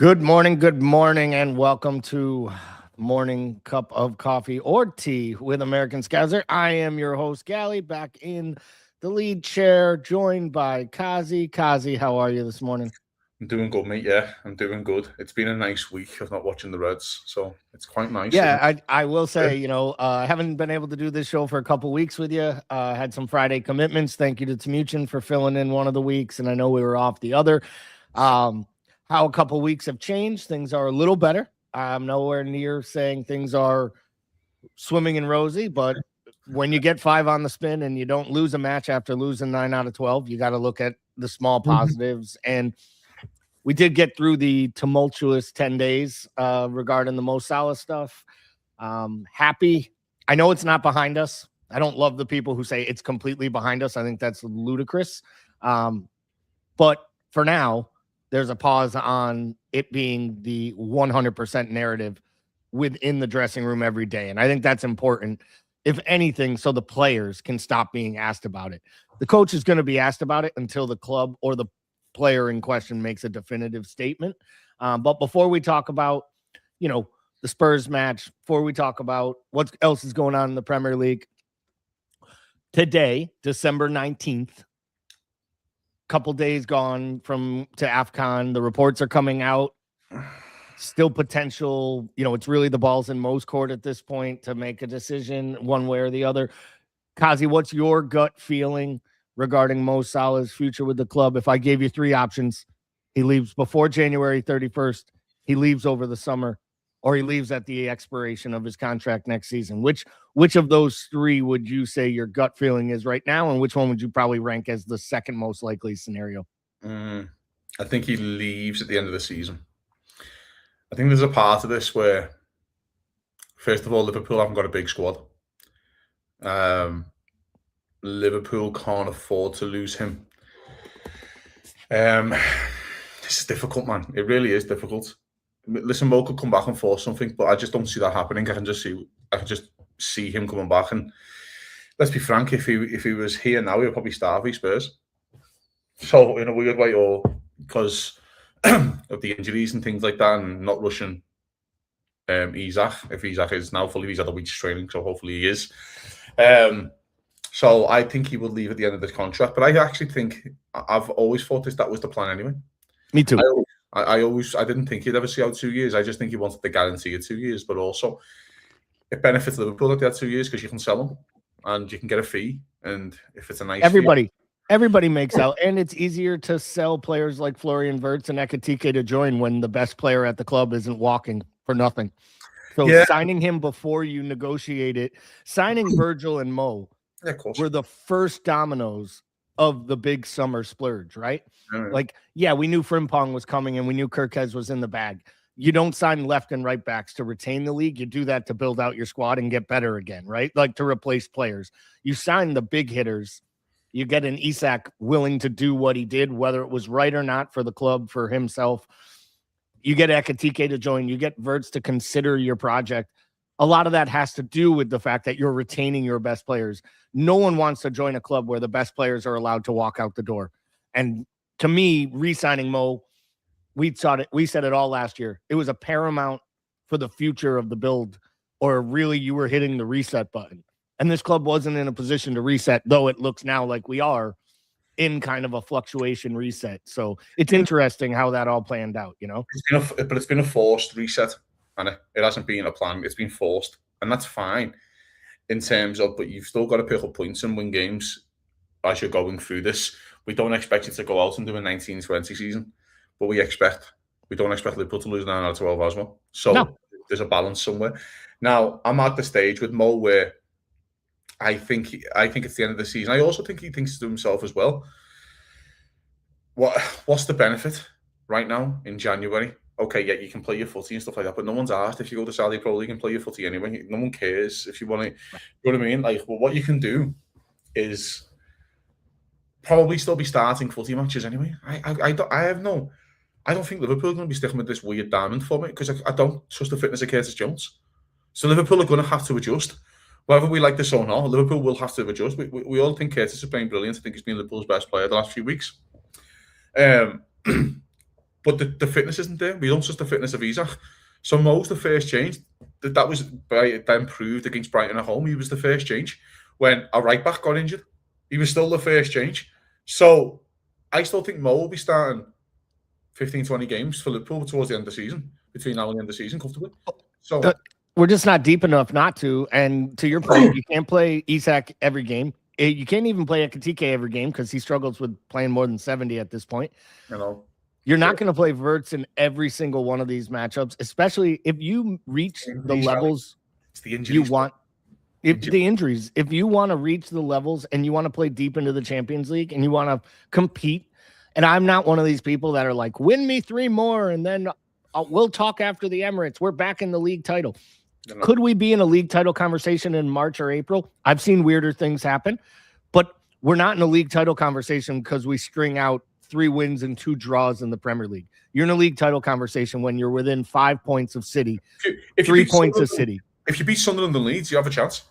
Good morning, and welcome to Morning Cup of Coffee or Tea with American Scouser. I am your host, Gally, back in the lead chair, joined by Cozzy. Cozzy, how are you this morning? I'm doing good, mate. Yeah, I'm doing good. It's been a nice week of not watching the Reds, so it's quite nice, isn't I will it? say, I haven't been able to do this show for a couple weeks with you. Had some Friday commitments. Thank you to Tamuchin for filling in one of the weeks, and I know we were off the other. How a couple weeks have changed. Things are a little better. I'm nowhere near saying things are swimming in rosy, but when you get 5 on the spin and you don't lose a match after losing 9 out of 12, you got to look at the small positives. And we did get through the tumultuous 10 days regarding the Mo Salah stuff. Happy. I know it's not behind us. I don't love the people who say it's completely behind us. I think that's ludicrous. But for now, there's a pause on it being the 100% narrative within the dressing room every day. And I think that's important, if anything, so the players can stop being asked about it. The coach is going to be asked about it until the club or the player in question makes a definitive statement. But before we talk about, the Spurs match, before we talk about what else is going on in the Premier League, today, December 19th, couple days gone to AFCON. The reports are coming out. Still potential, it's really the ball's in Mo's court at this point to make a decision one way or the other. Cozzy, what's your gut feeling regarding Mo Salah's future with the club? If I gave you 3 options, he leaves before January 31st, he leaves over the summer, or he leaves at the expiration of his contract next season. Which of those 3 would you say your gut feeling is right now, and which one would you probably rank as the second most likely scenario? I think he leaves at the end of the season. I think there's a part of this where, first of all, Liverpool haven't got a big squad. Liverpool can't afford to lose him. This is difficult, man. It really is difficult. Listen, Mo could come back and force something, but I just don't see that happening. I can just see him coming back. And let's be frank, if he was here now, he would probably start with Spurs. So in a weird way, or because of the injuries and things like that, and not rushing Isak. If Isak is now fully, he's had a week's training, so hopefully he is. So I think he will leave at the end of this contract. But I actually think, I've always thought that was the plan anyway. Me too. I didn't think he'd ever see out 2 years. I just think he wanted the guarantee of 2 years, but also it benefits Liverpool that they had 2 years because you can sell them and you can get a fee. And if it's a nice Everybody makes out, and it's easier to sell players like Florian Wirtz and Ekitike to join when the best player at the club isn't walking for nothing. So signing him before you negotiate it, signing Virgil and Mo were the first dominoes of the big summer splurge, right? We knew Frimpong was coming and we knew Kirkez was in the bag. You don't sign left and right backs to retain the league. You do that to build out your squad and get better again, right? Like to replace players. You sign the big hitters. You get an Isak willing to do what he did, whether it was right or not for the club, for himself. You get Ekitike to join. You get Wirtz to consider your project. A lot of that has to do with the fact that you're retaining your best players. No one wants to join a club where the best players are allowed to walk out the door. And to me, re-signing Mo, we said it all last year. It was a paramount for the future of the build, or really you were hitting the reset button. And this club wasn't in a position to reset, though it looks now like we are in kind of a fluctuation reset. So it's interesting how that all planned out, But it's been a forced reset, and it hasn't been a plan. It's been forced, and that's fine in terms of, but you've still got to pick up points and win games as you're going through this. We don't expect you to go out and do a 19-20 season, but we don't expect Liverpool to lose 9 out of 12 as well. So There's a balance somewhere. Now, I'm at the stage with Mo where I think it's the end of the season. I also think he thinks to himself as well, what's the benefit right now in January? Okay, yeah, you can play your footy and stuff like that, but no one's asked if you go to Saudi Pro League and play your footy anyway. No one cares if you want to. You know what I mean? Like, well, what you can do is probably still be starting footy matches anyway. I don't think Liverpool are going to be sticking with this weird diamond format because I don't trust the fitness of Curtis Jones. So Liverpool are going to have to adjust. Whether we like this or not, Liverpool will have to adjust. We all think Curtis is playing brilliant. I think he's been Liverpool's best player the last few weeks. but the fitness isn't there. We don't just the fitness of Isak. So Mo's the first change. That was then proved against Brighton at home. He was the first change. When a right back got injured, he was still the first change. So I still think Mo will be starting 15, 20 games for Liverpool towards the end of the season, between now and the end of the season, comfortably. So we're just not deep enough not to. And to your point, you can't play Isak every game. You can't even play Ekitike every game because he struggles with playing more than 70 at this point. You're not going to play Verts in every single one of these matchups, especially if you reach the levels you want. The injuries, if you want to reach the levels and you want to play deep into the Champions League and you want to compete, and I'm not one of these people that are like, win me 3 more and then we'll talk after the Emirates. We're back in the league title. Could we be in a league title conversation in March or April? I've seen weirder things happen, but we're not in a league title conversation because we string out 3 wins and 2 draws in the Premier League. You're in a league title conversation when you're within 5 points of City, if 3 points of City. If you beat Sunderland and Leeds, you have a chance.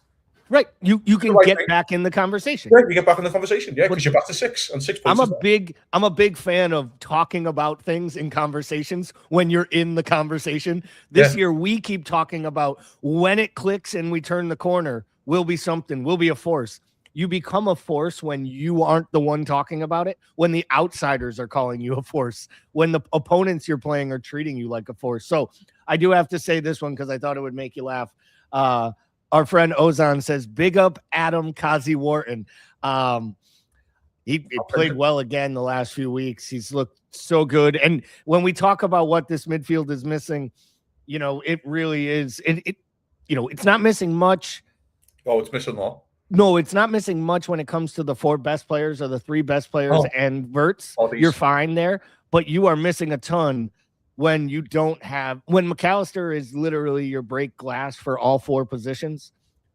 Right. You can get back in the conversation. Yeah, you get back in the conversation. Yeah, because you're back to 6 and 6 points. I'm a big fan of talking about things in conversations when you're in the conversation. This year we keep talking about when it clicks and we turn the corner, we'll be something, we'll be a force. You become a force when you aren't the one talking about it, when the outsiders are calling you a force, when the opponents you're playing are treating you like a force. So I do have to say this one because I thought it would make you laugh. Our friend Ozan says, big up Adam Cozzy Wharton. He played well again the last few weeks. He's looked so good. And when we talk about what this midfield is missing, it really is. It's not missing much. Oh, it's missing a lot. No, it's not missing much when it comes to the 4 best players or the 3 best players and Verts. You're fine there, but you are missing a ton when you don't have, when McAllister is literally your break glass for all 4 positions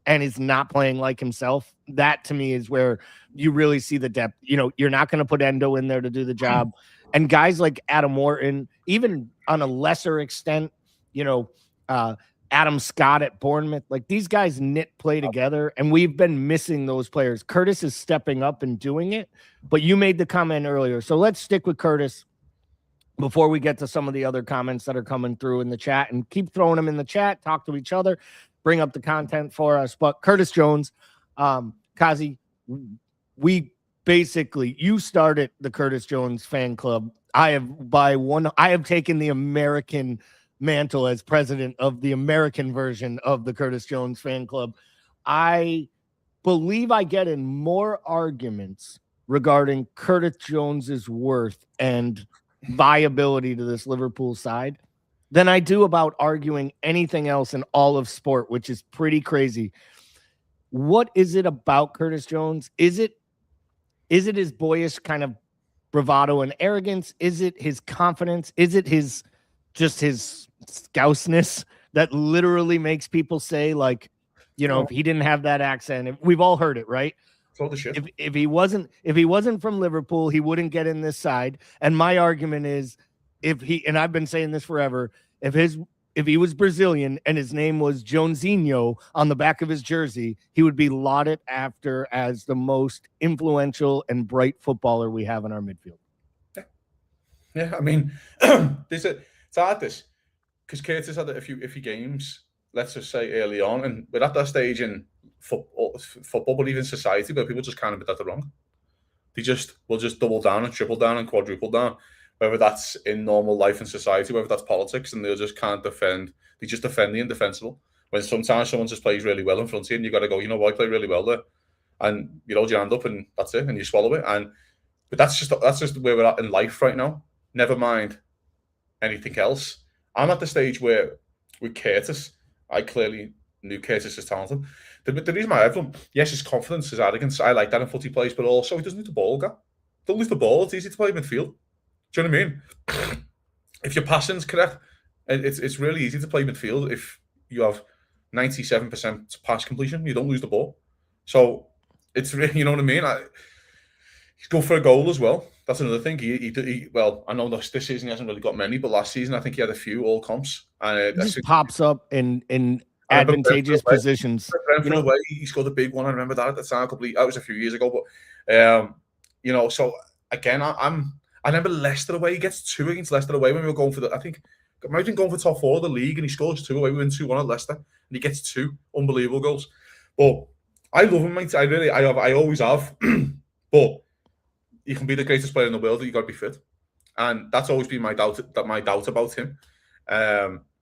and is not playing like himself. That to me is where you really see the depth. You're not going to put Endo in there to do the job. And guys like Adam Wharton, even on a lesser extent, Adam Scott at Bournemouth, like these guys play together, and we've been missing those players. Curtis is stepping up and doing it, but you made the comment earlier. So let's stick with Curtis before we get to some of the other comments that are coming through in the chat, and keep throwing them in the chat, talk to each other, bring up the content for us. But Curtis Jones, Cozzy, you started the Curtis Jones fan club. I have taken the American mantle as president of the American version of the Curtis Jones fan club. I believe I get in more arguments regarding Curtis Jones's worth and viability to this Liverpool side than I do about arguing anything else in all of sport, which is pretty crazy. What is it about Curtis Jones? Is it his boyish kind of bravado and arrogance? Is it his confidence? Is it his scouseness that literally makes people say, like, if he didn't have that accent, we've all heard it, right? If he wasn't from Liverpool, he wouldn't get in this side. And my argument is, and I've been saying this forever, if he was Brazilian and his name was Jonesinho on the back of his jersey, he would be lauded after as the most influential and bright footballer we have in our midfield. Yeah, I mean, it's hard this, because Curtis had a few iffy games, let's just say early on, and we're at that stage in football, but even society, where people just can't admit that they're wrong. They will just double down and triple down and quadruple down, whether that's in normal life and society, whether that's politics, and they just can't defend. They just defend the indefensible. When sometimes someone just plays really well in front of you, and you got to go, I play really well there, and you hold your hand up, and that's it, and you swallow it. But that's just where we're at in life right now. Never mind anything else. I'm at the stage where with Curtis, I clearly knew Curtis is talented. The reason why everyone, yes, his confidence, his arrogance, I like that in footy plays, but also he doesn't lose the ball, guy. Don't lose the ball. It's easy to play midfield. Do you know what I mean? If your passing's correct, it's really easy to play midfield if you have 97% pass completion. You don't lose the ball. So it's really, you know what I mean? He's good for a goal as well. That's another thing. Well, I know this season he hasn't really got many, but last season I think he had a few all comps. And just pops up in advantageous positions. Away, he scored a big one. I remember that at the time. That was a few years ago. But so again, I remember Leicester away. He gets 2 against Leicester away when we were going for I think might have been going for top 4 of the league, and he scores 2 away. We win 2-1 at Leicester, and he gets 2 unbelievable goals. But I love him, mate. I always have. But you can be the greatest player in the world, you got to be fit, and that's always been my doubt about him.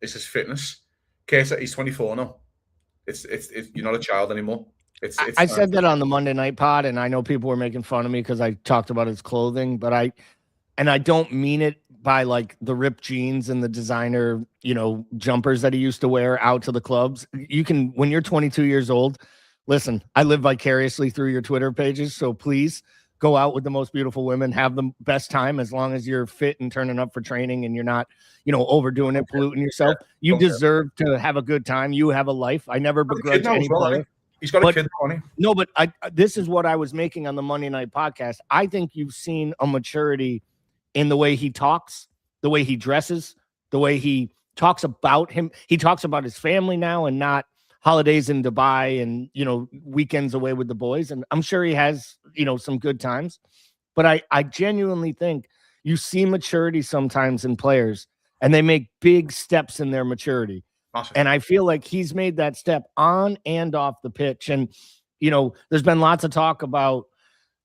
Is his fitness. Keita, he's 24 now. It's you're not a child anymore. I said that on the Monday night pod, and I know people were making fun of me because I talked about his clothing, but I don't mean it by like the ripped jeans and the designer, jumpers that he used to wear out to the clubs. You can, when you're 22 years old, listen, I live vicariously through your Twitter pages, so please go out with the most beautiful women, have the best time, as long as you're fit and turning up for training and you're not, overdoing it, polluting yourself. You deserve to have a good time. You have a life. I never begrudge any player. He's got a kid, honey. No, but this is what I was making on the Monday night podcast. I think you've seen a maturity in the way he talks, the way he dresses, the way he talks about him. He talks about his family now and not holidays in Dubai and, weekends away with the boys. And I'm sure he has, some good times. But I genuinely think you see maturity sometimes in players, and they make big steps in their maturity. Awesome. And I feel like he's made that step on and off the pitch. And, there's been lots of talk about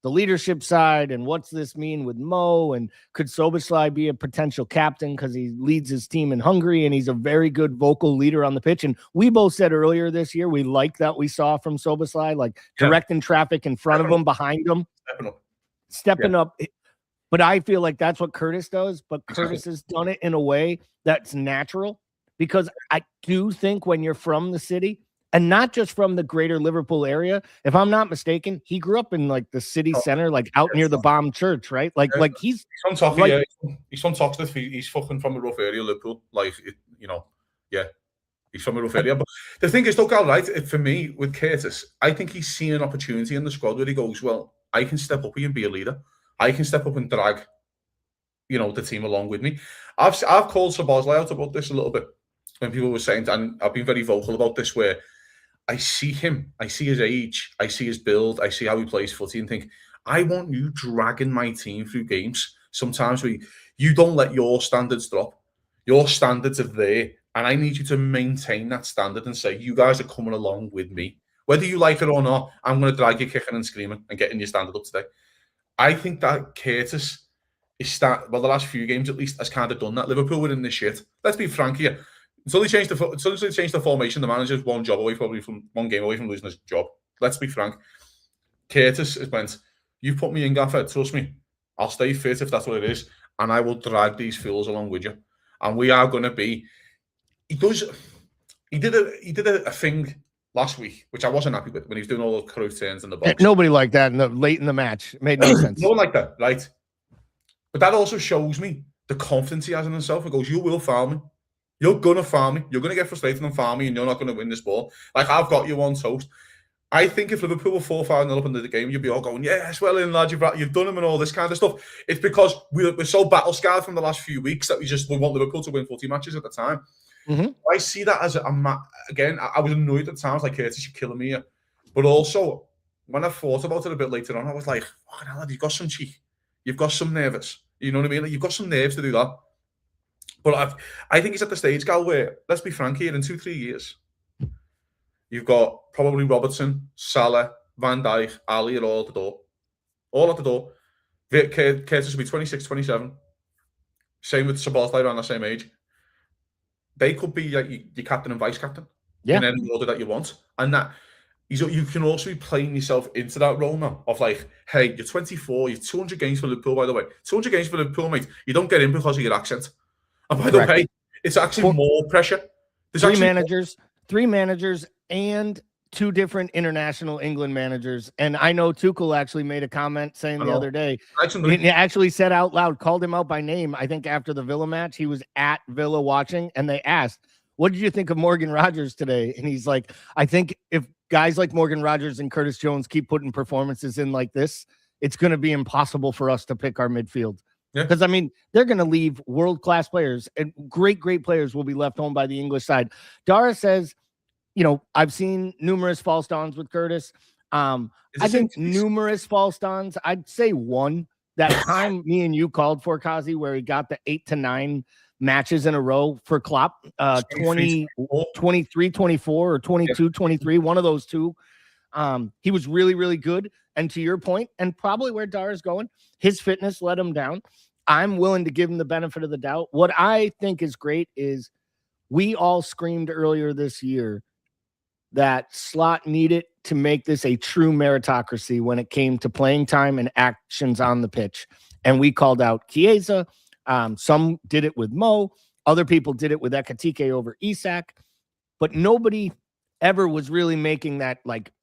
the leadership side and what's this mean with Mo, and could Szoboszlai be a potential captain because he leads his team in Hungary and he's a very good vocal leader on the pitch. And we both said earlier this year we like that we saw from Szoboszlai, like directing traffic in front of him, behind him, stepping up. But I feel like that's what Curtis does, but Curtis has done it in a way that's natural, because I do think when you're from the city, and not just from the greater Liverpool area, if I'm not mistaken, he grew up in like the city center, like out near the Bomb Church, right? Like he's from Toffee, he's from Toxteth. He's fucking from a rough area, Liverpool. He's from a rough area. But the thing is, though, Gal, right? For me, with Curtis, I think he's seen an opportunity in the squad where he goes, well, I can step up here and be a leader. I can step up and drag, the team along with me. I've called Szoboszlai out about this a little bit when people were saying, and I've been very vocal about this, where I see him, I see his age, I see his build, I see how he plays footy, and think, I want you dragging my team through games. Sometimes you don't let your standards drop. Your standards are there, and I need you to maintain that standard and say, you guys are coming along with me. Whether you like it or not, I'm going to drag you kicking and screaming and getting your standard up today. I think that Curtis the last few games at least has kind of done that. Liverpool were in this shit. Let's be frank here. Until they changed the formation, the manager's one game away from losing his job. Let's be frank. Curtis has went, you put me in, Gaffer, trust me, I'll stay fit if that's what it is, and I will drag these fools along with you. And we are going to be... He did a thing last week, which I wasn't happy with, when he was doing all the Cruyff turns in the box. Nobody liked that late in the match. It made no sense. No one liked that, right? But that also shows me the confidence he has in himself. He goes, you will foul me. You're going to foul me. You're going to get frustrated and foul me, and you're not going to win this ball. Like, I've got you on toast. I think if Liverpool were 4-5-0 up into the game, you'd be all going, yes, well in, lad, you've done them and all this kind of stuff. It's because we're so battle-scarred from the last few weeks that we want Liverpool to win footy matches at the time. Mm-hmm. I see that as again, I was annoyed at times, like, Curtis, you're killing me here. But also, when I thought about it a bit later on, I was like, fucking hell, lad, you've got some cheek. You've got some nerves. You know what I mean? Like, you've got some nerves to do that. But I think he's at the stage, Gal, where, let's be frank here, in 2-3 years, you've got probably Robertson, Salah, Van Dijk, Ali are all at the door. All at the door. Curtis will be 26, 27. Same with Szoboszlai, around the same age. They could be like your captain and vice captain in any order that you want. And that you can also be playing yourself into that role now of like, hey, you're 24, you're 200 games for Liverpool, by the way. 200 games for Liverpool, mate. You don't get in because of your accent. And by the way, it's actually more pressure. There's three managers and 2 different international England managers. And I know Tuchel actually made a comment saying the other day, he actually said out loud, called him out by name. I think after the Villa match, he was at Villa watching, and they asked, what did you think of Morgan Rogers today? And he's like, I think if guys like Morgan Rogers and Curtis Jones keep putting performances in like this, it's going to be impossible for us to pick our midfield. Because, I mean, they're going to leave world-class players, and great players will be left home by the English side. Dara says, I've seen numerous false dawns with Curtis. I think numerous false dawns. I'd say one. that time me and you called for, Cozzy, where he got the 8 to 9 matches in a row for Klopp, 23, 24 or 22, 23, one of those two. He was really, really good. And to your point, and probably where Dar is going, his fitness let him down. I'm willing to give him the benefit of the doubt. What I think is great is we all screamed earlier this year that Slot needed to make this a true meritocracy when it came to playing time and actions on the pitch. And we called out Chiesa. Some did it with Mo. Other people did it with Ekitike over Isak. But nobody ever was really making that like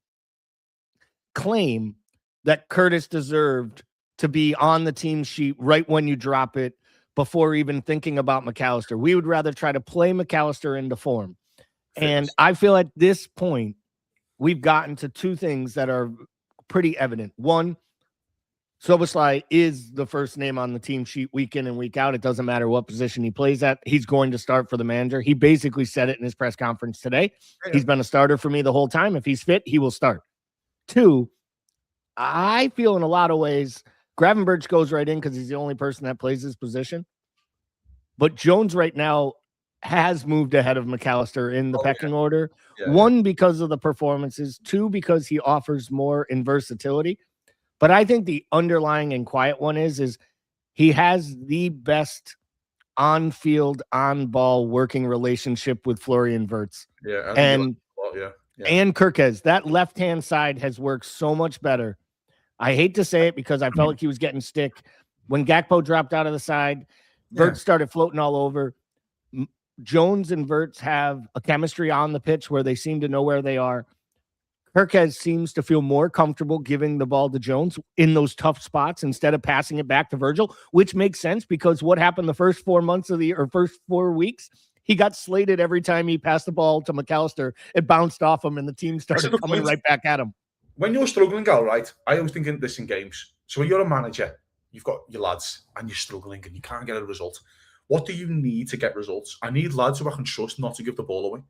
claim that Curtis deserved to be on the team sheet right when you drop it before even thinking about McAllister. We would rather try to play McAllister into form. And I feel at this point, we've gotten to two things that are pretty evident. One, Szoboszlai is the first name on the team sheet week in and week out. It doesn't matter what position he plays at. He's going to start for the manager. He basically said it in his press conference today. He's been a starter for me the whole time. If he's fit, he will start. Two, I feel in a lot of ways, Gravenberch goes right in because he's the only person that plays his position. But Jones right now has moved ahead of McAllister in the pecking order. One, because of the performances. Two, because he offers more in versatility. But I think the underlying and quiet one is he has the best on-field, on-ball working relationship with Florian Wirtz. And Kirkez. That left-hand side has worked so much better. I hate to say it because I felt like he was getting stick. When Gakpo dropped out of the side, Wirtz started floating all over. Jones and Wirtz have a chemistry on the pitch where they seem to know where they are. Kirkez seems to feel more comfortable giving the ball to Jones in those tough spots instead of passing it back to Virgil, which makes sense because what happened the first 4 months of the year or first 4 weeks, he got slated every time he passed the ball to McAllister. It bounced off him and the team started coming right back at him. When you're struggling, Gal, right? I always think in this in games. So when you're a manager, you've got your lads and you're struggling and you can't get a result. What do you need to get results? I need lads who I can trust not to give the ball away.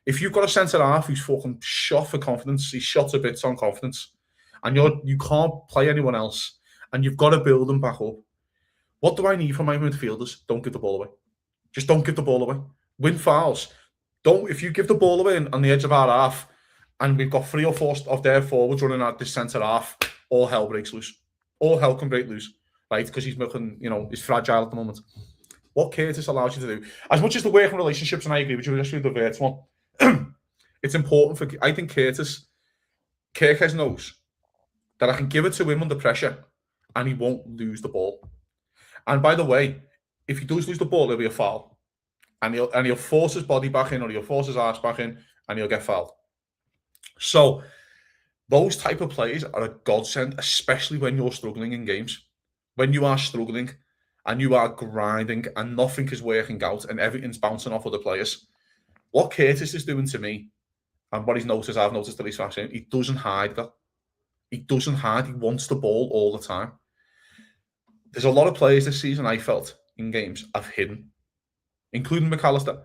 If you've got a centre-half who's fucking shot for confidence, he's shot to bits on confidence, and you can't play anyone else, and you've got to build them back up. What do I need from my midfielders? Don't give the ball away. Just don't give the ball away. Win fouls. If you give the ball away on the edge of our half, and we've got 3 or 4 of their forwards running at this centre-half, all hell breaks loose. All hell can break loose, right? Because he's making, he's fragile at the moment. What Curtis allows you to do, as much as the working relationships, and I agree with you, especially the Wirtz one, it's important I think Kirkez knows that I can give it to him under pressure and he won't lose the ball. And by the way, if he does lose the ball, there'll be a foul. And he'll force his body back in or he'll force his ass back in and he'll get fouled. So those type of plays are a godsend, especially when you're struggling in games. When you are struggling and you are grinding and nothing is working out and everything's bouncing off other players. What Curtis is doing to me, and what I've noticed that he's fashion, he doesn't hide that. He doesn't hide. He wants the ball all the time. There's a lot of players this season I felt in games have hidden, including McAllister,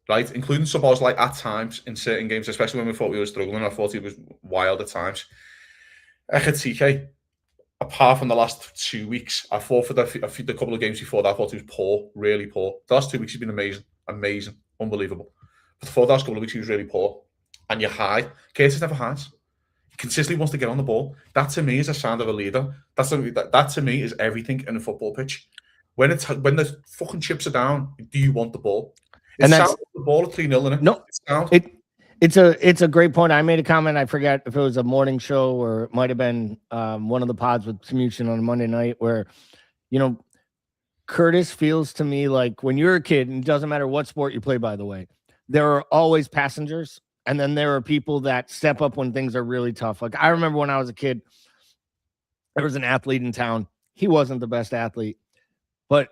right? Including Szoboszlai at times in certain games, especially when we thought we were struggling. I thought he was wild at times. Ekitike, apart from the last 2 weeks, I thought for the couple of games before that, I thought he was poor, really poor. The last 2 weeks he's been amazing, unbelievable. But for the last couple of weeks he was really poor. And you hide. Curtis never hides. He consistently wants to get on the ball. That to me is a sign of a leader. That to me is everything in a football pitch. When the fucking chips are down, do you want the ball? It sounds the ball at 3-0, innit? No, it's a great point. I made a comment. I forget if it was a morning show or it might have been one of the pods with Smuchin on a Monday night where, Curtis feels to me like when you're a kid, and it doesn't matter what sport you play, by the way, there are always passengers. And then there are people that step up when things are really tough. Like I remember when I was a kid, there was an athlete in town. He wasn't the best athlete, but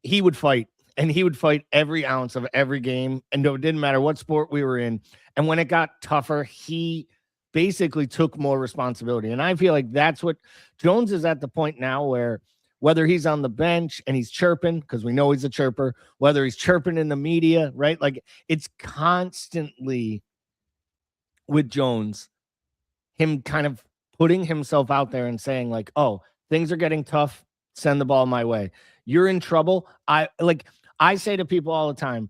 he would fight. And he would fight every ounce of every game. And it didn't matter what sport we were in. And when it got tougher, he basically took more responsibility. And I feel like that's what Jones is at the point now where whether he's on the bench and he's chirping, because we know he's a chirper, whether he's chirping in the media, right? Like it's constantly with Jones, him kind of putting himself out there and saying like, oh, things are getting tough. Send the ball my way. You're in trouble. I say to people all the time,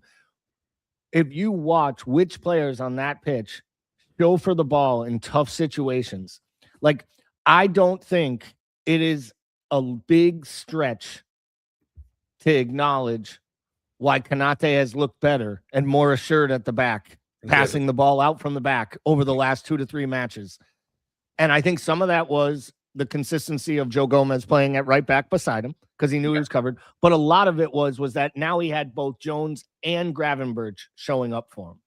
if you watch which players on that pitch go for the ball in tough situations, like, I don't think it is a big stretch to acknowledge why Konate has looked better and more assured at the back, passing the ball out from the back over the last 2 to 3 matches. And I think some of that was the consistency of Joe Gomez playing at right back beside him because he knew he was covered. But a lot of it was that now he had both Jones and Gravenberch showing up for him.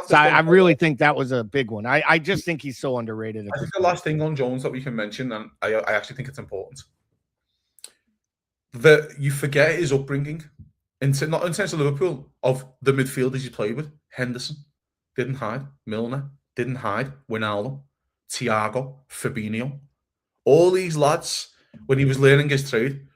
So I really think that was a big one. I just think he's so underrated. I think the last thing on Jones that we can mention, and I actually think it's important, that you forget his upbringing, not in terms of Liverpool, of the midfielders he played with. Henderson didn't hide. Milner didn't hide. Wijnaldum, Thiago, Fabinho. All these lads, when he was learning his trade,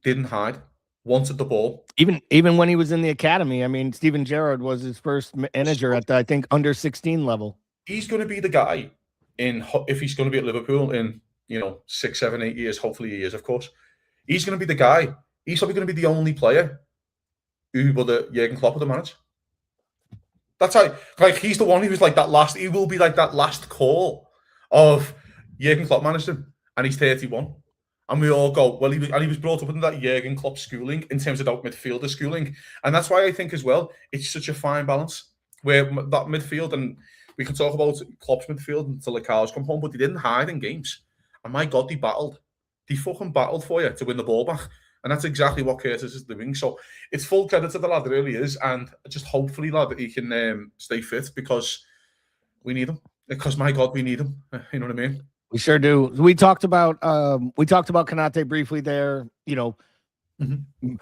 didn't hide. Wanted the ball. Even when he was in the academy, I mean, Steven Gerrard was his first manager at the, I think, under 16 level. He's going to be the guy if he's going to be at Liverpool in 6, 7, 8 years. Hopefully, he is, of course. He's going to be the guy. He's probably going to be the only player who will Jurgen Klopp would manage. That's how, like, he's the one who was like that last. He will be like that last call of Jurgen Klopp managed him, and he's 31. And we all go, well, he was brought up in that Jurgen Klopp schooling in terms of that midfielder schooling. And that's why I think as well, it's such a fine balance where that midfield, and we can talk about Klopp's midfield until the cows come home, but they didn't hide in games. And my God, they battled. They fucking battled for you to win the ball back. And that's exactly what Curtis is doing. So it's full credit to the lad, it really is. And just hopefully, lad, that he can stay fit because we need him. Because, my God, we need him. You know what I mean? We sure do. We talked about Konate briefly there.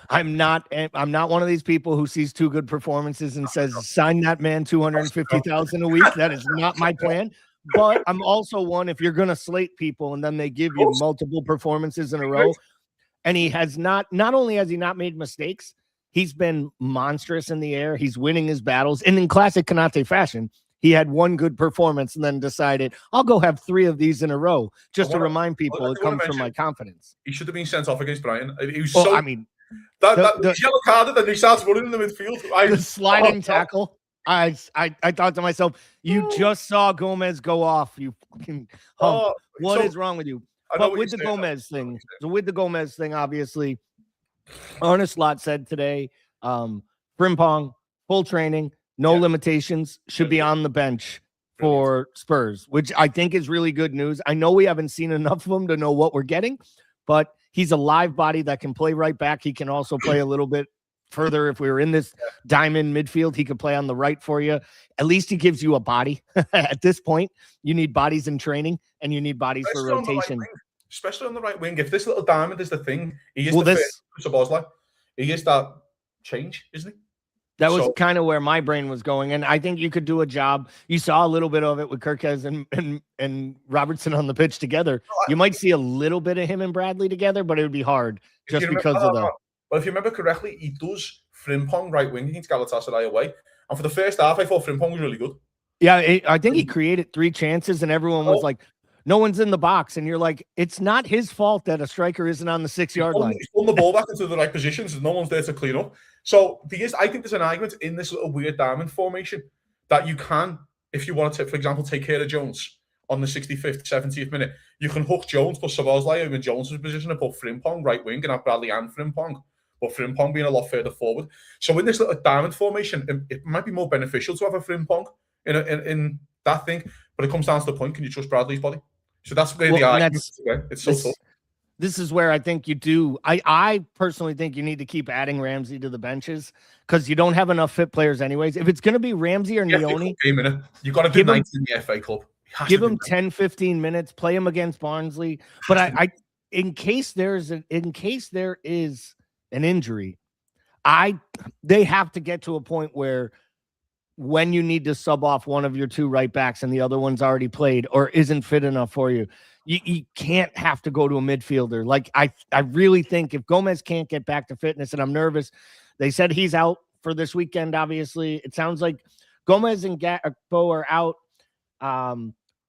I'm not one of these people who sees 2 good performances and says sign that man $250,000 a week. That is not my plan. But I'm also one, if you're going to slate people and then they give you multiple performances in a row, and he has not only has he not made mistakes, he's been monstrous in the air. He's winning his battles, and in classic Konate fashion, he had one good performance and then decided, I'll go have 3 of these in a row just to remind people it comes from my confidence. He should have been sent off against Brighton. He was I mean, the yellow card, then he starts running in the midfield. The sliding tackle. I thought to myself, you just saw Gomez go off. You fucking what is wrong with you? But with the Gomez thing, obviously, Arne Slot said today, Frimpong, full training, no limitations, should be on the bench for Spurs, which I think is really good news. I know we haven't seen enough of him to know what we're getting, but he's a live body that can play right back. He can also play a little bit further. If we were in this diamond midfield, he could play on the right for you. At least he gives you a body. At this point, you need bodies in training, and you need bodies for rotation. Especially on the right wing. If this little diamond is the thing, he is the first Szoboszlai. He is that change, isn't he? That was kind of where my brain was going, and I think you could do a job. You saw a little bit of it with Kirkes and Robertson on the pitch together. You might see a little bit of him and Bradley together, but it would be hard just because of the. Well, if you remember correctly, he does Frimpong right wing against Galatasaray away, and for the first half, I thought Frimpong was really good. Yeah, I think he created 3 chances, and everyone was like, no one's in the box, and you're like, it's not his fault that a striker isn't on the 6-yard line. He's pulling the ball back into the right positions, and no one's there to clean up. So I think there's an argument in this little weird diamond formation that you can, if you want to, for example, take care of Jones on the 65th, 70th minute, you can hook Jones, put Szoboszlai in Jones' position, and put Frimpong right wing, and have Bradley and Frimpong, but Frimpong being a lot further forward. So in this little diamond formation, it might be more beneficial to have a Frimpong in that thing, but it comes down to the point: can you trust Bradley's body? So that's where the argument is. It's so tough. This is where I think you do. I personally think you need to keep adding Ramsey to the benches because you don't have enough fit players anyways. If it's going to be Ramsey or Neoni, you got to do 90 in the FA Cup. Give him 10, 15 minutes. Play him against Barnsley. But in case there is an injury, they have to get to a point where when you need to sub off one of your 2 right backs and the other one's already played or isn't fit enough for you, you can't have to go to a midfielder. Like I really think if Gomez can't get back to fitness, and I'm nervous, they said he's out for this weekend. Obviously, it sounds like Gomez and Gakpo are out.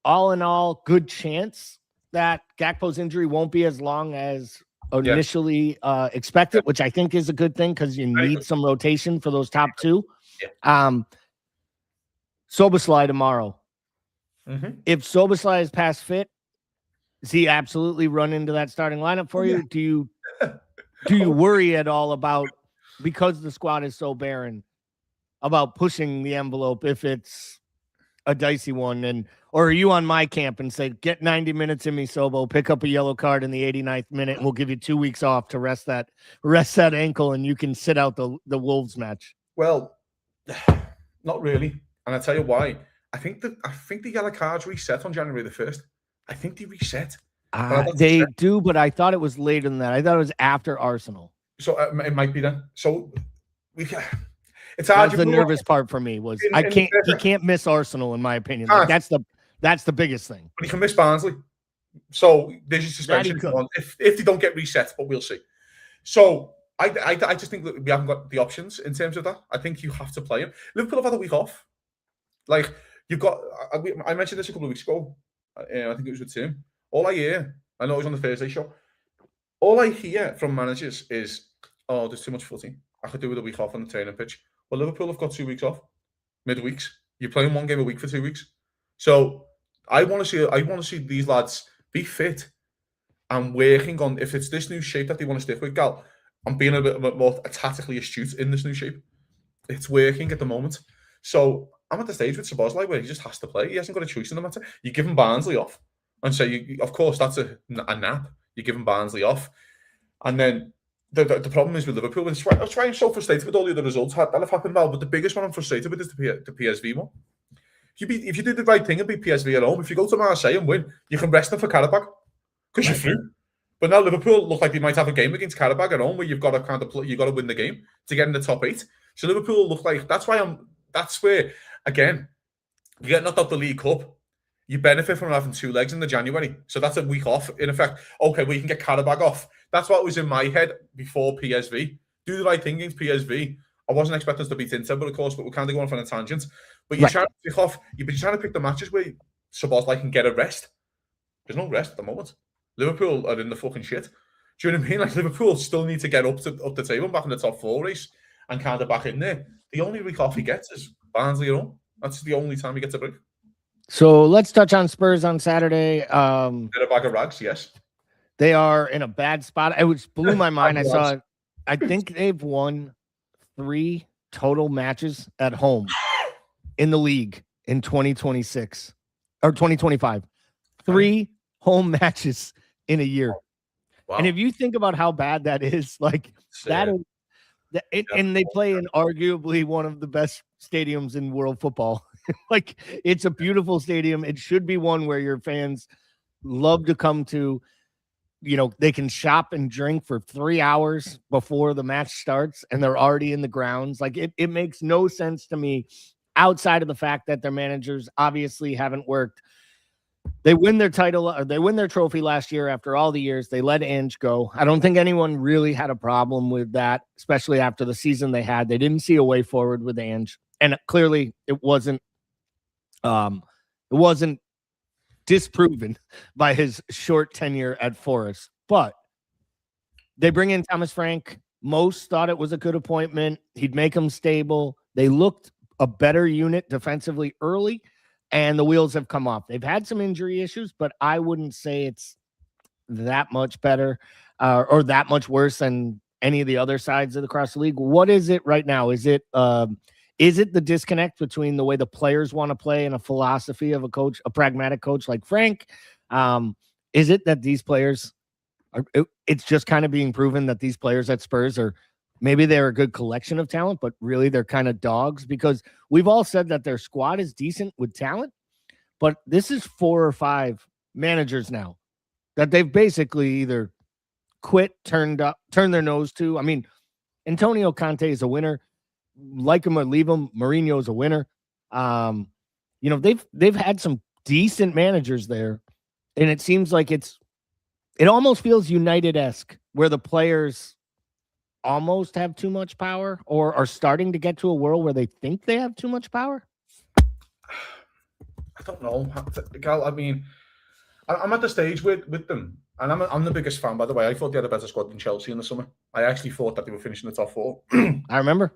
All in all, good chance that Gakpo's injury won't be as long as initially expected, which I think is a good thing because you need some rotation for those top two. Szoboszlai tomorrow. If Szoboszlai is past fit, does he absolutely run into that starting lineup for you? Do you worry at all about, because the squad is so barren, about pushing the envelope if it's a dicey one? Or are you on my camp and say, get 90 minutes in me, Sobo, pick up a yellow card in the 89th minute, and we'll give you 2 weeks off to rest that ankle, and you can sit out the Wolves match? Well, not really. And I'll tell you why. I think the yellow cards reset on January the 1st. I think they reset. They do, but I thought it was later than that. I thought it was after Arsenal. So it might be then. So it's hard. That's the nervous part for me was he can't miss Arsenal, in my opinion. Like, that's the biggest thing. But he can miss Barnsley. So there's a suspension if they don't get reset, but we'll see. So I just think that we haven't got the options in terms of that. I think you have to play him. Liverpool have had a week off. Like, you've got, I mentioned this a couple of weeks ago. I think it was with Tim. All I hear, I know it was on the Thursday show, all I hear from managers is, oh, there's too much footy. I could do with a week off on the training pitch. Well, Liverpool have got 2 weeks off, midweeks. You're playing one game a week for 2 weeks. So I want to see these lads be fit and working on, if it's this new shape that they want to stick with, Gal, I'm being a bit more tactically astute in this new shape. It's working at the moment. So I'm at the stage with Szoboszlai where he just has to play. He hasn't got a choice in the matter. You give him Barnsley off and say, of course, that's a nap. You give him Barnsley off. And then the problem is with Liverpool. I was trying so frustrated with all the other results that have happened well, but the biggest one I'm frustrated with is the PSV one. If you do the right thing and beat PSV at home, if you go to Marseille and win, you can rest them for Karabakh because you're through. But now Liverpool look like they might have a game against Karabakh at home where you've got to win the game to get in the top 8. So Liverpool look like that's where again you get knocked out the League Cup. You benefit from having 2 legs in the January, so that's a week off in effect. Okay, well you can get Karabakh off. That's what was in my head before PSV. Do the right thing against PSV. I wasn't expecting us to beat Inter, but of course, we're kind of going off on a tangent. But you're trying to pick off. You're trying to pick the matches where Szoboszlai can get a rest. There's no rest at the moment. Liverpool are in the fucking shit. Do you know what I mean? Like, Liverpool still need to get up the table, back in the top 4 race, and kind of back in there. The only week off he gets is Barnsley at home. That's the only time he gets a break. So let's touch on Spurs on Saturday. They're a bag of rags, yes. They are in a bad spot. It blew my mind. I think they've won 3 total matches at home in the league in 2026 or 2025. 3 home matches in a year. Wow. And if you think about how bad that is, like that is, and they play in arguably one of the best stadiums in world football. Like, it's a beautiful stadium. It should be one where your fans love to come to. You know, they can shop and drink for 3 hours before the match starts, and they're already in the grounds. Like, it makes no sense to me outside of the fact that their managers obviously haven't worked. They win their title, or they win their trophy last year after all the years. They let Ange go. I don't think anyone really had a problem with that, especially after the season they had. They didn't see a way forward with Ange, and clearly it wasn't disproven by his short tenure at Forest. But they bring in Thomas Frank. Most thought it was a good appointment. He'd make them stable. They looked a better unit defensively early, and the wheels have come off. They've had some injury issues, but I wouldn't say it's that much better or that much worse than any of the other sides across the league. What is it right now? Is it the disconnect between the way the players want to play and a philosophy of a coach, a pragmatic coach like Frank? Is it that these players it's just kind of being proven that these players at Spurs maybe they're a good collection of talent, but really they're kind of dogs? Because we've all said that their squad is decent with talent, but this is 4 or 5 managers now that they've basically either quit, turned their nose to. I mean, Antonio Conte is a winner. Like him or leave him, Mourinho's a winner. You know, they've had some decent managers there, and it seems like it almost feels United-esque, where the players almost have too much power or are starting to get to a world where they think they have too much power. I don't know, Gal. I mean, I'm at the stage with them, and I'm the biggest fan, by the way. I thought they had a better squad than Chelsea in the summer. I actually thought that they were finishing the top 4. I remember.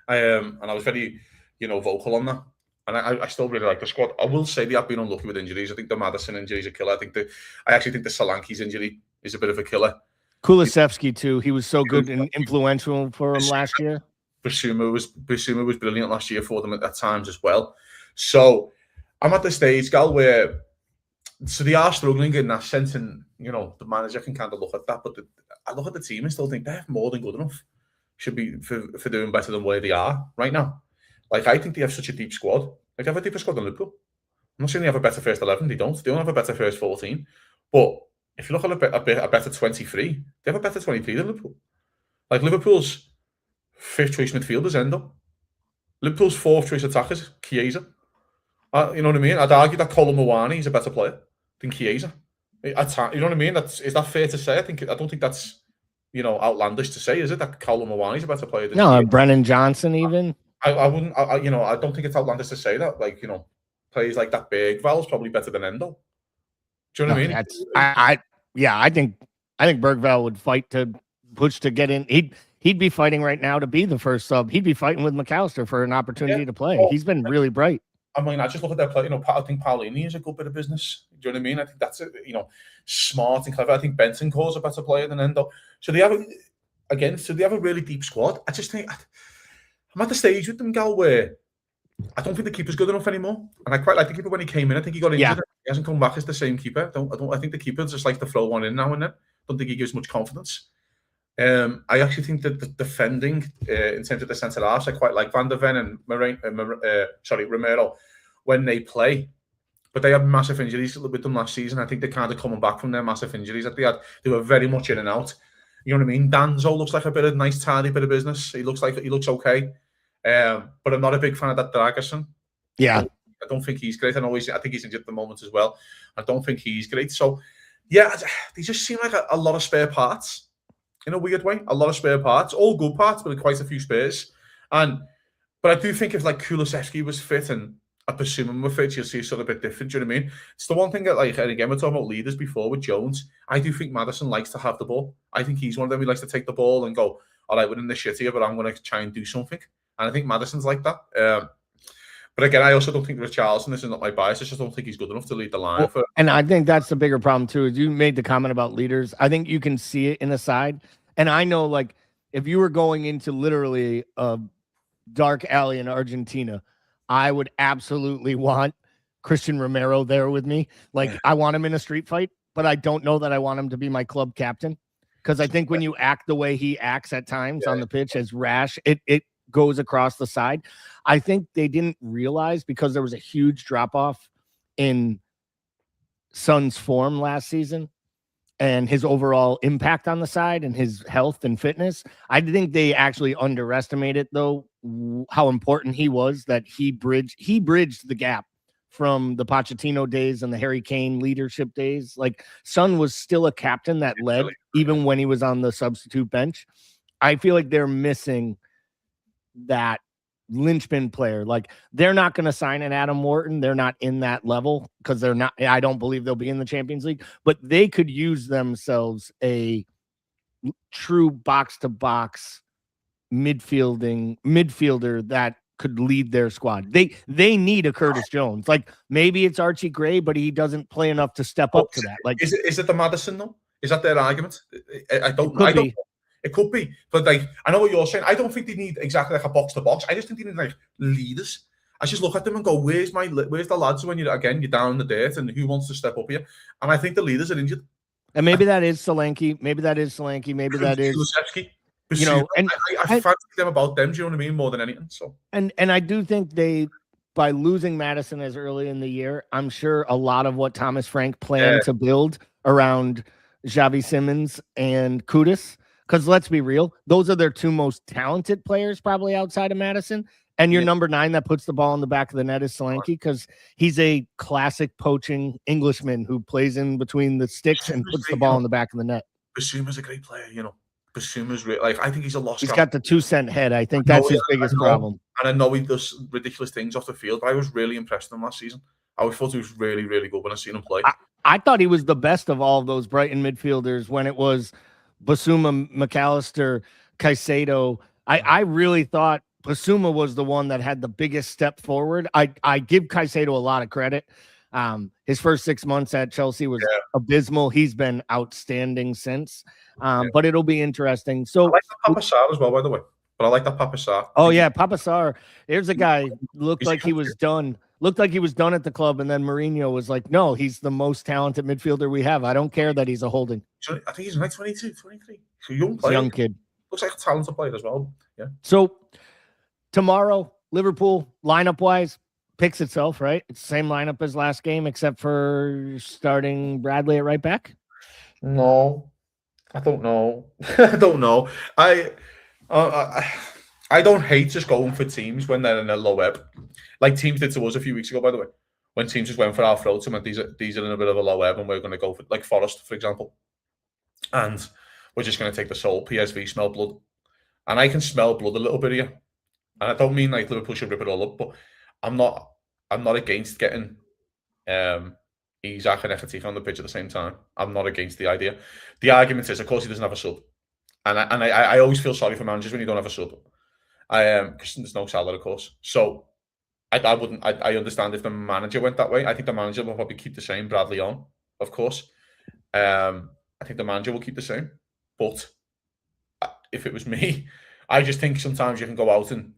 And I was very, vocal on that. And I still really like the squad. I will say they have been unlucky with injuries. I think the Maddison injury is a killer. I actually think the Solanke's injury is a bit of a killer. Kulusevski too. He was so good and influential for him last year. Bissouma was brilliant last year for them at times as well. So I'm at the stage, Gal, where they are struggling in that sense, and the manager can kind of look at that. But I look at the team and still think they're more than good enough. Should be for doing better than where they are right now. Like, I think they have such a deep squad. Like, they have a deeper squad than Liverpool. I'm not saying they have a better first 11. They don't. They don't have a better first 14. But if you look at a better 23, they have a better 23 than Liverpool. Like, Liverpool's 5th choice midfielder is Endo. Liverpool's 4th choice attacker is Chiesa. You know what I mean? I'd argue that Kolo Muani is a better player than Chiesa. You know what I mean? Is that fair to say? I don't think that's outlandish to say, is it? That Kolo Muani is a better player than Chiesa. Brennan Johnson even. I wouldn't. I don't think it's outlandish to say that. Like, players like that Bergval's probably better than Endo. Do you know what I mean? I think Bergval would fight to push to get in. He'd be fighting right now to be the first sub. He'd be fighting with McAllister for an opportunity to play. He's been really bright. I mean, I just look at their play. I think Paolini is a good bit of business. Do you know what I mean? I think that's smart and clever. I think Bentancur's a better player than Endo. So they have a really deep squad. I just think I'm at the stage with them, Gal, where I don't think the keeper's good enough anymore. And I quite like the keeper when he came in. I think he got injured. Yeah. He hasn't come back as the same keeper. I think the keeper just likes to throw one in now and then. Don't think he gives much confidence. I actually think that the defending in terms of the centre halves, I quite like Van der Ven and Romero when they play. But they had massive injuries with them last season. I think they're kind of coming back from their massive injuries that they had. They were very much in and out. You know what I mean? Danzo looks like a nice, tidy bit of business. He looks okay. But I'm not a big fan of that Dragerson. Yeah. I don't think he's great. I think he's injured at the moment as well. I don't think he's great. So, yeah, they just seem like a lot of spare parts in a weird way. A lot of spare parts. All good parts, but quite a few spares. But I do think if, like, Kulusevski was fit and Bissouma were fit, you'll see it's sort of a bit different. Do you know what I mean? It's the one thing that, like, and again, we're talking about leaders before with Jones. I do think Maddison likes to have the ball. I think he's one of them who likes to take the ball and go, all right, we're in the shit here, but I'm going to try and do something. And I think Maddison's like that. But again, I also don't think Richarlison, this is not my bias, I just don't think he's good enough to lead the line. And I think that's the bigger problem too, is you made the comment about leaders. I think you can see it in the side. And I know, like, if you were going into literally a dark alley in Argentina, I would absolutely want Christian Romero there with me. Like, I want him in a street fight, but I don't know that I want him to be my club captain. Because I think when you act the way he acts at times on the pitch as rash, it goes across the side. I think they didn't realize, because there was a huge drop-off in Son's form last season and his overall impact on the side and his health and fitness. I think they actually underestimated, though, how important he was, that he bridged the gap from the Pochettino days and the Harry Kane leadership days. Like, Son was still a captain that led even when he was on the substitute bench. I feel like they're missing that linchpin player. Like, they're not going to sign an Adam Wharton. They're not in that level because they're not. I don't believe they'll be in the Champions League, but they could use themselves a true box-to-box midfielder that could lead their squad. They need a Curtis Jones. Like, maybe it's Archie Gray, but he doesn't play enough to step up to that. Like, is it the Maddison though? Is that their argument? I don't. It could be, but, like, I know what you're saying. I don't think they need exactly like a box to box. I just think they need, like, leaders. I just look at them and go, where's the lads when you're down in the dirt, and who wants to step up here? And I think the leaders are injured. And maybe that is Solanke. Maybe that is Kulusevski. And I fancy them about them. Do you know what I mean? More than anything. So and I do think by losing Maddison as early in the year, I'm sure a lot of what Thomas Frank planned to build around Xavi Simons and Kudus. Because let's be real, those are their two most talented players probably outside of Maddison. And your number 9 that puts the ball in the back of the net is Solanke, because he's a classic poaching Englishman who plays in between the sticks and puts the ball in the back of the net. Bissouma's a great player, Bissouma's like, I think he's a lost guy. He's got the 2-cent head. I think that's his biggest problem. And I know he does ridiculous things off the field, but I was really impressed with him last season. I thought he was really, really good when I seen him play. I thought he was the best of all of those Brighton midfielders when it was Basuma, McAllister, Caicedo. I really thought Basuma was the one that had the biggest step forward. I give Caicedo a lot of credit. His first 6 months at Chelsea was abysmal. He's been outstanding since. But it'll be interesting. So I like that Papa Sarr as well, by the way. But I like that Papa Sarr. Oh yeah, Papa Sarr. There's a guy looked like he was done. Looked like he was done at the club, and then Mourinho was like, "No, he's the most talented midfielder we have. I don't care that he's a holding." I think he's like 22, 23. He's a young player. Young kid. Looks like a talented player as well. Yeah. So tomorrow, Liverpool lineup wise picks itself, right? It's the same lineup as last game, except for starting Bradley at right back. No, I don't know. I don't know. I don't hate just going for teams when they're in a low ebb, like teams did to us a few weeks ago. By the way, when teams just went for our throats and went, these are in a bit of a low ebb, and we're going to go for like Forest, for example, and we're just going to take the soul. PSV smell blood, and I can smell blood a little bit here, and I don't mean like Liverpool should rip it all up, but I'm not against getting Isak and Ekitike on the pitch at the same time. I'm not against the idea. The argument is, of course, he doesn't have a sub, and I always feel sorry for managers when you don't have a sub. Because there's no Salah, of course. So I understand if the manager went that way. I think the manager will probably keep the same, Bradley on, of course. I think the manager will keep the same. But if it was me, I just think sometimes you can go out and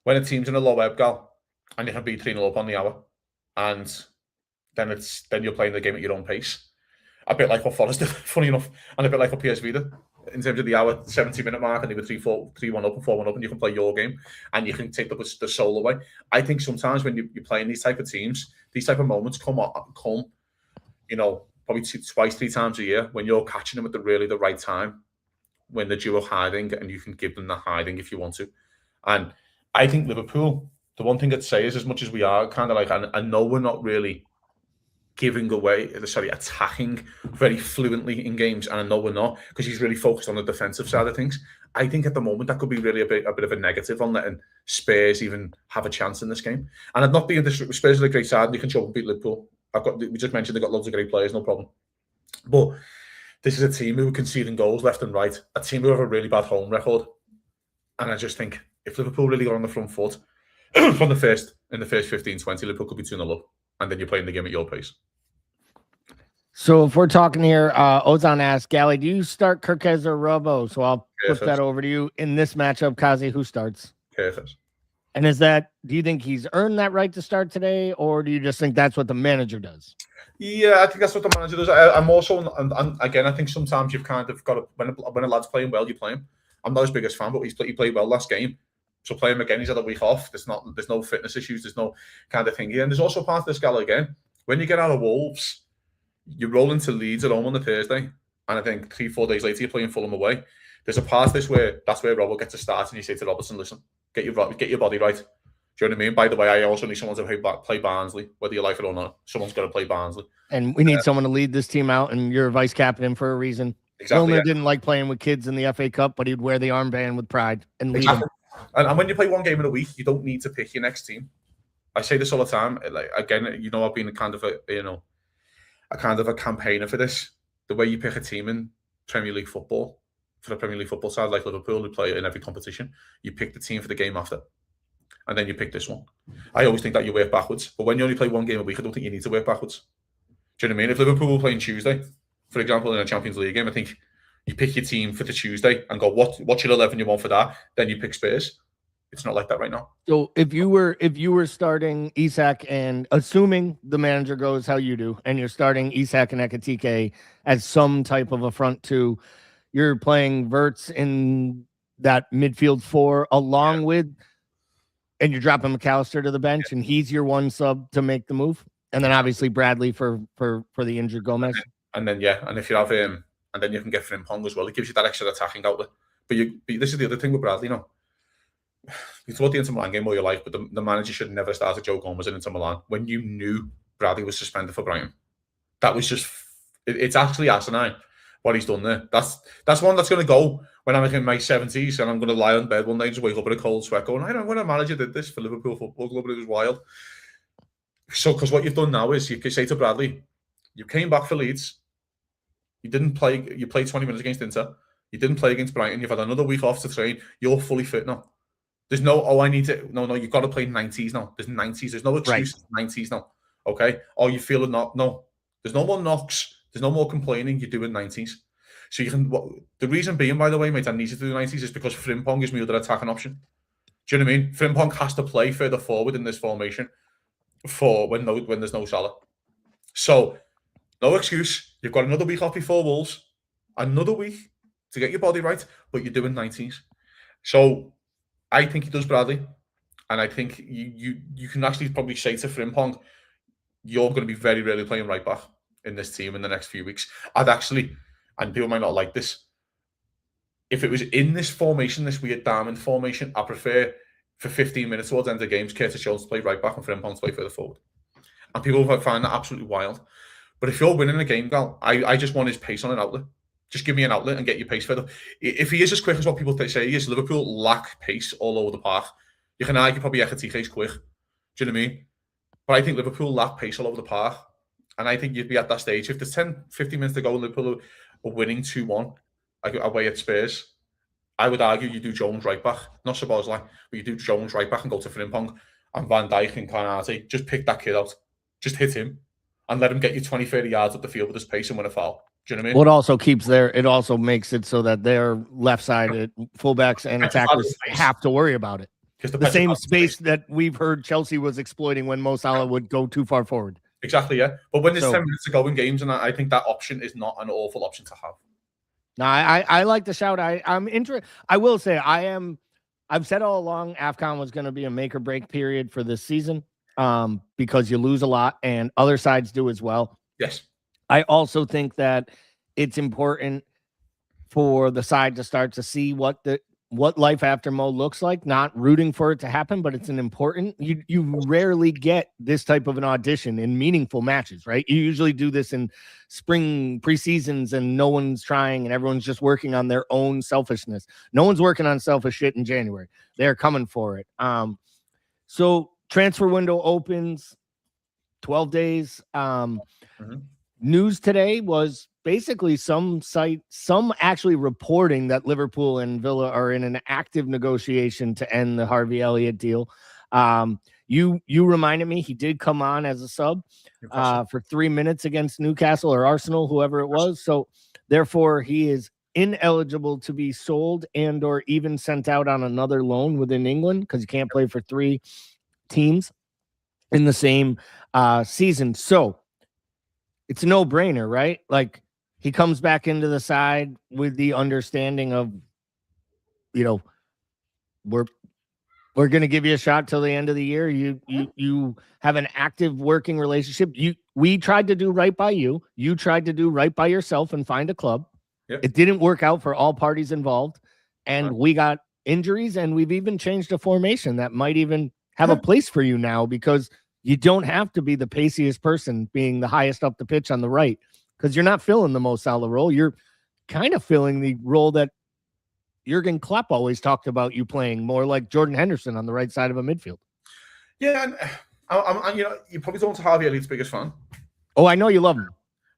when a team's in a low ebb, gal, and you can be 3-0 up on the hour, and then you're playing the game at your own pace. A bit like what Forest did, funny enough, and a bit like what PSV did. In terms of the hour, 70-minute mark, and they were 3-1 up and 4-1 up, and you can play your game, and you can take the soul away. I think sometimes when you're playing these type of teams, these type of moments come, probably twice, 3 times a year when you're catching them at the right time, when they're due a hiding, and you can give them the hiding if you want to. And I think Liverpool, the one thing I'd say is, as much as we are kind of like, I know we're not really attacking very fluently in games, and I know we're not, because he's really focused on the defensive side of things. I think at the moment that could be really a bit of a negative on letting Spurs even have a chance in this game. And I'm not being disrespectful. Spurs are a great side, and they can show up and beat Liverpool. We just mentioned they've got loads of great players, no problem. But this is a team who are conceding goals left and right, a team who have a really bad home record. And I just think if Liverpool really got on the front foot in the first 15-20, Liverpool could be 2-0 up, and then you're playing the game at your pace. So if we're talking here, Ozan asks, Gally, do you start Kirkez or Robbo? So I'll flip that over to you. In this matchup, Cozzy, who starts? Kirkez. And do you think he's earned that right to start today, or do you just think that's what the manager does? Yeah, I think that's what the manager does. I'm also, and again, I think sometimes you've kind of got to, when a lad's playing well, you play him. I'm not his biggest fan, but he played well last game. So play him again, he's had a week off. There's no fitness issues, there's no kind of thing here. And there's also part of this, Gally, again, when you get out of Wolves, you roll into Leeds at home on the Thursday, and I think 3-4 days later you're playing Fulham away. There's a part of this where that's where Robbo gets a start, and you say to Robertson, listen, get your body right. Do you know what I mean? By the way, I also need someone to play Barnsley, whether you like it or not. Someone's got to play Barnsley. And we need someone to lead this team out, and you're a vice captain for a reason. Exactly. Milner didn't like playing with kids in the FA Cup, but he'd wear the armband with pride and lead them. And when you play one game in a week, you don't need to pick your next team. I say this all the time. Like, again, I've been kind of a campaigner for this. The way you pick a team in Premier League football, for the Premier League football side, like Liverpool, who play in every competition, you pick the team for the game after, and then you pick this one. I always think that you work backwards, but when you only play one game a week, I don't think you need to work backwards. Do you know what I mean? If Liverpool were playing Tuesday, for example, in a Champions League game, I think you pick your team for the Tuesday and go, what's your 11 you want for that? Then you pick Spurs. It's not like that right now. So if you were starting Isak, and assuming the manager goes how you do, and you're starting Isak and Ekitike as some type of a front two, you're playing Wirtz in that midfield 4 along with, and you're dropping McAllister to the bench, and he's your one sub to make the move, and then obviously Bradley for the injured Gomez. And then and if you have him, and then you can get Frimpong as well. It gives you that extra attacking outlet. But this is the other thing with Bradley, You thought the Inter Milan game all your life, but the manager should never start a Joe Gomez in Inter Milan when you knew Bradley was suspended for Brighton. That was just, it's actually asinine what he's done there. That's one that's going to go when I'm in my 70s, and I'm going to lie on bed one day and just wake up in a cold sweat going, I don't know when a manager did this for Liverpool Football Club, but it was wild. So, because what you've done now is you can say to Bradley, You came back for Leeds. You didn't play. You played 20 minutes against Inter. You didn't play against Brighton. You've had another week off to train. You're fully fit now. There's no, oh, I need to. No, you've got to play 90s now. There's 90s. There's no excuse. Right. 90s now. Okay? Oh, you feel it not? No. There's no more knocks. There's no more complaining. You're doing 90s. So you can. The reason being, by the way, mate, I need you to do 90s is because Frimpong is my other attacking option. Do you know what I mean? Frimpong has to play further forward in this formation for when there's no Salah. So, no excuse. You've got another week off before Wolves. Another week to get your body right, but you're doing 90s. So, I think he does Bradley. And I think you can actually probably say to Frimpong, you're going to be very rarely playing right back in this team in the next few weeks. I'd actually, and people might not like this, if it was in this formation, this weird diamond formation, I prefer for 15 minutes towards the end of the games, Curtis Jones to play right back and Frimpong to play further forward. And people find that absolutely wild. But if you're winning a game, Gal, I just want his pace on an outlet. Just give me an outlet and get your pace further. If he is as quick as what people say he is, Liverpool lack pace all over the park. You can argue probably Ekatike's quick. Do you know what I mean? But I think Liverpool lack pace all over the park. And I think you'd be at that stage. If there's 10, 15 minutes to go and Liverpool are winning 2-1 away at Spurs, I would argue you do Jones right back. Not Szoboszlai, but you do Jones right back and go to Frimpong and Van Dijk and Konate. Just pick that kid out. Just hit him and let him get you 20, 30 yards up the field with his pace and win a foul. Do you know what I mean? Well, it also makes it so that their left-sided fullbacks and attackers have to worry about it. The same space that we've heard Chelsea was exploiting when Mo Salah would go too far forward. Exactly, yeah. But when there's 10 minutes to go in games, and I think that option is not an awful option to have. No, I like the shout. I'm interested. I will say I've said all along AFCON was going to be a make or break period for this season because you lose a lot and other sides do as well. Yes. I also think that it's important for the side to start to see what life after Mo looks like, not rooting for it to happen, but it's an important, you rarely get this type of an audition in meaningful matches, right? You usually do this in spring preseasons and no one's trying and everyone's just working on their own selfishness. No one's working on selfish shit in January. They're coming for it. So transfer window opens 12 days. News today was basically some actually reporting that Liverpool and Villa are in an active negotiation to end the Harvey Elliott deal. You reminded me he did come on as a sub for 3 minutes against Newcastle or Arsenal, whoever it was. So therefore he is ineligible to be sold and or even sent out on another loan within England because you can't play for 3 teams in the same season. So it's a no-brainer, right? Like he comes back into the side with the understanding of, we're going to give you a shot till the end of the year. You have an active working relationship. We tried to do right by you. You tried to do right by yourself and find a club. Yep. It didn't work out for all parties involved. And we got injuries and we've even changed a formation that might even have a place for you now because you don't have to be the paciest person being the highest up the pitch on the right because you're not filling the Mo Salah role. You're kind of filling the role that Jurgen Klopp always talked about you playing, more like Jordan Henderson on the right side of a midfield. Yeah, and I'm you probably don't Harvey Elliott's biggest fan. Oh, I know you love him.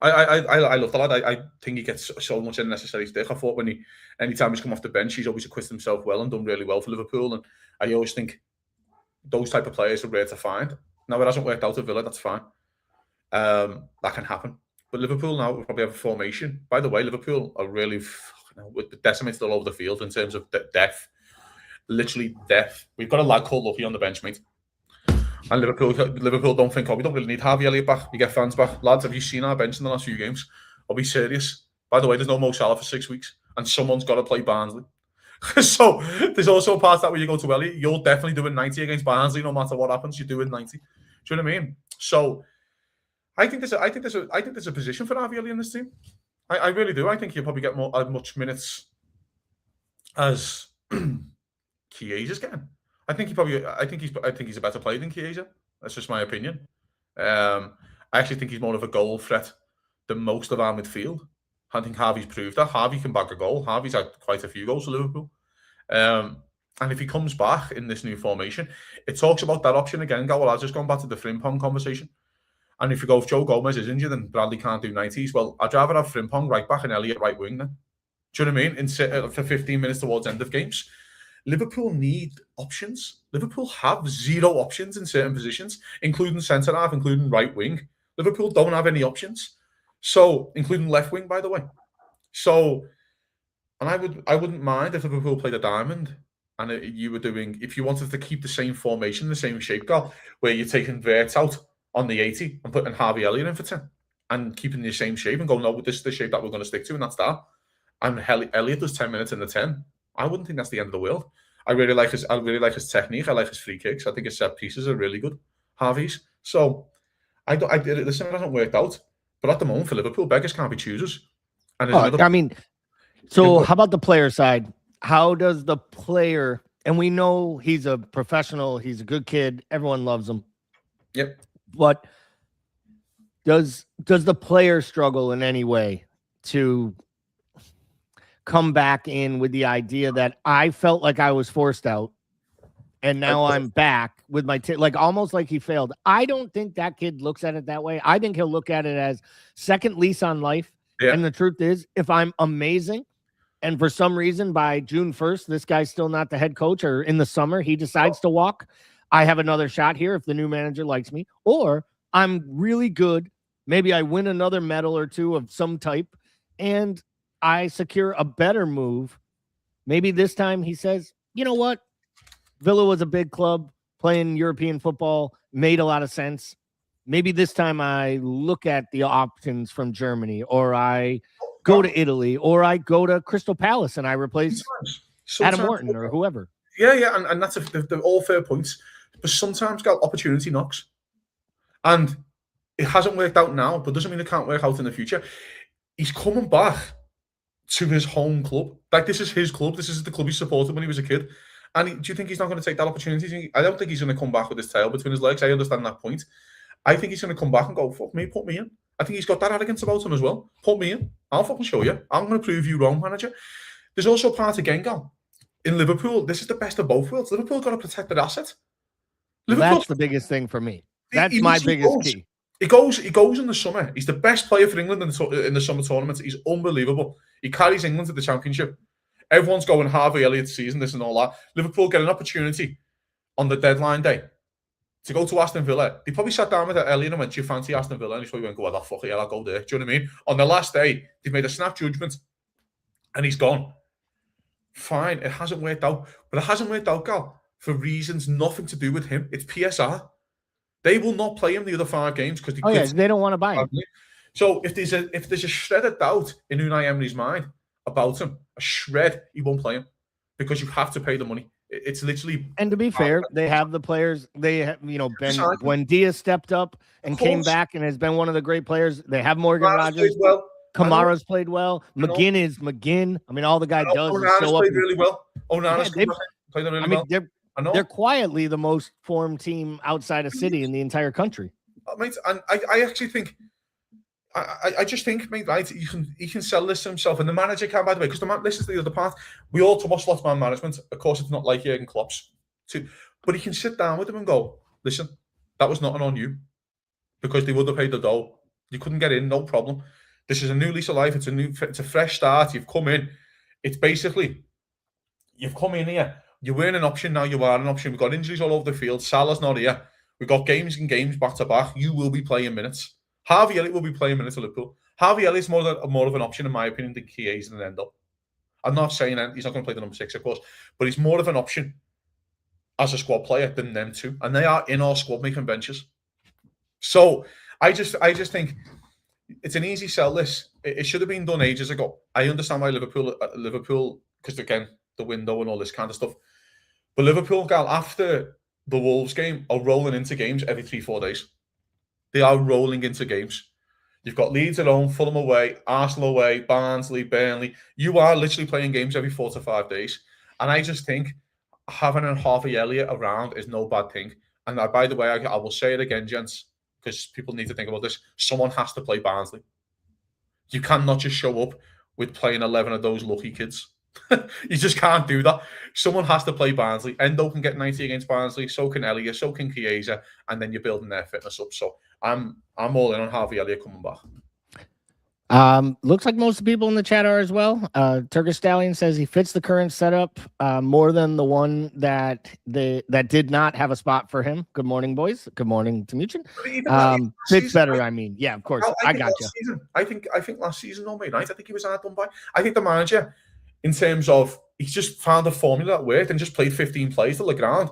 I love the lad. I think he gets so much unnecessary stick. I thought anytime he's come off the bench, he's always acquitted himself well and done really well for Liverpool. And I always think those type of players are rare to find. Now, it hasn't worked out at Villa, that's fine. That can happen. But Liverpool now will probably have a formation. By the way, Liverpool are really decimated all over the field in terms of depth. Literally depth. We've got a lad called Lucky on the bench, mate. And Liverpool don't think, we don't really need Harvey Elliott back. We get fans back. Lads, have you seen our bench in the last few games? I'll be serious. By the way, there's no Mo Salah for 6 weeks. And someone's got to play Barnsley. So there's also a part that where you go to Elliott, you're definitely doing 90 against Barnsley, no matter what happens, you're doing 90. Do you know what I mean? So I think there's a position for Harvey Elliott in this team. I really do. I think he'll probably get as much minutes as Chiesa's getting. I think he's a better player than Chiesa. That's just my opinion. I actually think he's more of a goal threat than most of our midfield. I think Harvey's proved that. Harvey can bag a goal. Harvey's had quite a few goals for Liverpool. And if he comes back in this new formation, it talks about that option again. Well, I've just gone back to the Frimpong conversation. And if you go, if Joe Gomez is injured and Bradley can't do 90s, well, I'd rather have Frimpong right back and Elliott right wing then. Do you know what I mean? For 15 minutes towards end of games. Liverpool need options. Liverpool have zero options in certain positions, including centre half, including right wing. Liverpool don't have any options. So, including left wing, by the way. So, and I wouldn't mind if Liverpool played a diamond and you were doing, if you wanted to keep the same formation, the same shape, Gal, where you're taking Vert out on the 80 and putting Harvey Elliott in for 10 and keeping the same shape and going, no, this is the shape that we're going to stick to, and that's that. And Elliott does 10 minutes in the 10. I wouldn't think that's the end of the world. I really like his technique. I like his free kicks. I think his set pieces are really good, Harvey's. So listen, it hasn't worked out. But at the moment for Liverpool, beggars can't be choosers. And I mean, so how about the player side? How does the player, and we know he's a professional, he's a good kid, everyone loves him. Yep. But does the player struggle in any way to come back in with the idea that I felt like I was forced out and now I'm back with my like almost like he failed? I don't think that kid looks at it that way. I think he'll look at it as second lease on life. Yeah. And the truth is, if I'm amazing and for some reason by June 1st, this guy's still not the head coach, or in the summer he decides to walk, I have another shot here if the new manager likes me, or I'm really good. Maybe I win another medal or two of some type and I secure a better move. Maybe this time he says, you know what? Villa was a big club, playing European football made a lot of sense. Maybe this time I look at the options from Germany, or I go to Italy, or I go to Crystal Palace and I replace Adam Morton or whoever. Yeah. And that's they're all fair points. But sometimes opportunity knocks. And it hasn't worked out now, but doesn't mean it can't work out in the future. He's coming back to his home club. Like, this is his club. This is the club he supported when he was a kid. And do you think he's not going to take that opportunity? I don't think he's going to come back with his tail between his legs. I understand that point. I think he's going to come back and go, fuck me, put me in. I think he's got that arrogance about him as well. Put me in. I'll fucking show you. I'm going to prove you wrong, manager. There's also part of Gengal. In Liverpool, this is the best of both worlds. Liverpool got to protect their asset. That's the biggest thing for me. That's my biggest key. He goes in the summer. He's the best player for England in the summer tournament. He's unbelievable. He carries England to the championship. Everyone's going Harvey Elliott's season, this and all that. Liverpool get an opportunity on the deadline day to go to Aston Villa. They probably sat down with Elliott and went, do you fancy Aston Villa? And he probably went, go, well, fuck it, I'll go there. Do you know what I mean? On the last day, they've made a snap judgment and he's gone. Fine, it hasn't worked out. But it hasn't worked out, Gal, for reasons nothing to do with him. It's PSR. They will not play him the other 5 games because they don't want to buy him. So if there's a shred of doubt in Unai Emery's mind about him, a shred, he won't play him because you have to pay the money. It's literally. And to be fair, they have the players. They have, when Diaz stepped up and came back and has been one of the great players. They have Morgan Rodgers. Well. Kamara's played well. McGinn is McGinn. I mean, all the guy does is show up. Played really well. Onana's played really well. They're quietly the most formed team outside of City in the entire country. Mate, and I actually think, I just think, mate, right, he can sell this to himself, and the manager can, by the way, because this is the other part. We all talk about man management. Of course, it's not like Jurgen Klopp's, but he can sit down with him and go, listen, that was nothing on you, because they would have paid the dough. You couldn't get in, no problem. This is a new lease of life. It's a fresh start. You've come in. It's basically, you've come in here. You weren't an option, now you are an option. We've got injuries all over the field. Salah's not here. We've got games and games back to back. You will be playing minutes. Harvey Elliott will be playing minutes at Liverpool. Harvey Elliott's more of an option, in my opinion, than Chiesa and Endo. I'm not saying he's not going to play the number 6, of course, but he's more of an option as a squad player than them two. And they are in our squad making benches. So I just think it's an easy sell, this. It should have been done ages ago. I understand why Liverpool, because again, the window and all this kind of stuff. But Liverpool, Gal, after the Wolves game, are rolling into games every 3-4 days. They are rolling into games. You've got Leeds at home, Fulham away, Arsenal away, Barnsley, Burnley. You are literally playing games every 4 to 5 days. And I just think having a Harvey Elliott around is no bad thing. And by the way, I will say it again, gents, because people need to think about this. Someone has to play Barnsley. You cannot just show up with playing 11 of those lucky kids. You just can't do that. Someone has to play Barnsley. Endo can get 90 against Barnsley, so can Elliott, so can Chiesa, and then you're building their fitness up. So I'm all in on Harvey Elliott coming back. Looks like most of the people in the chat are as well. Turkish Stallion says he fits the current setup more than the one that did not have a spot for him. Good morning, boys. Good morning to Muchin. Fits better. I mean, yeah, of course. I got you. I think last season, no mate, right? I think he was hard done by. I think the manager, in terms of he's just found a formula that worked and just played 15 plays to the ground,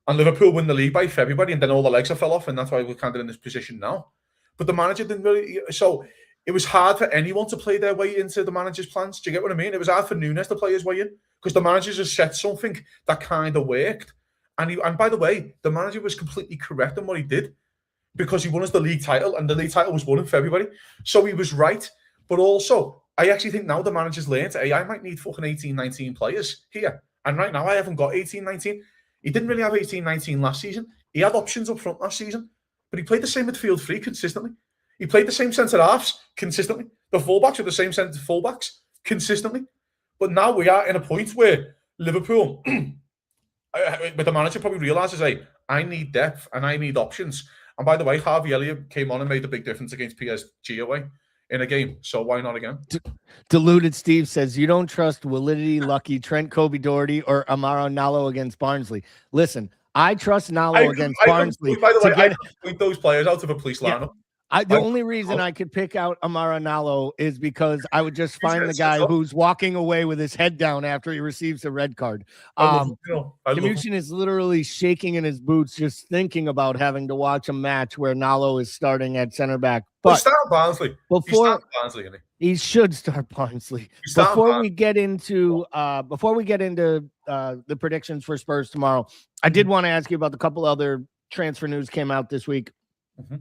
and Liverpool win the league by February, and then all the legs have fell off, and that's why we're kind of in this position now. But the manager didn't really. So it was hard for anyone to play their way into the manager's plans. Do you get what I mean? It was hard for Nunes to play his way in because the manager just set something that kind of worked. And by the way, the manager was completely correct in what he did because he won us the league title, and the league title was won in February. So he was right. But also, I actually think now the manager's learned, hey, I might need fucking 18, 19 players here. And right now I haven't got 18, 19. He didn't really have 18, 19 last season. He had options up front last season, but he played the same midfield three consistently. He played the same centre halves consistently. The fullbacks were the same centre fullbacks consistently. But now we are in a point where Liverpool, with the manager probably realises, hey, I need depth and I need options. And by the way, Harvey Elliott came on and made a big difference against PSG away in a game. So why not again? Deluded Steve says, you don't trust Walidity, Lucky, Trent, Kobe Doherty, or Amaro Nalo against Barnsley. Listen, I trust Nalo against Barnsley. By the way, I point those players out of a police lineup. The only reason I could pick out Amaro Nalo is because I would just find the guy who's walking away with his head down after he receives a red card. Demuchin is literally shaking in his boots just thinking about having to watch a match where Nalo is starting at center back. But start Barnsley. He should start Barnsley. Before we get into the predictions for Spurs tomorrow, I did want to ask you about the couple other transfer news came out this week. Mm-hmm.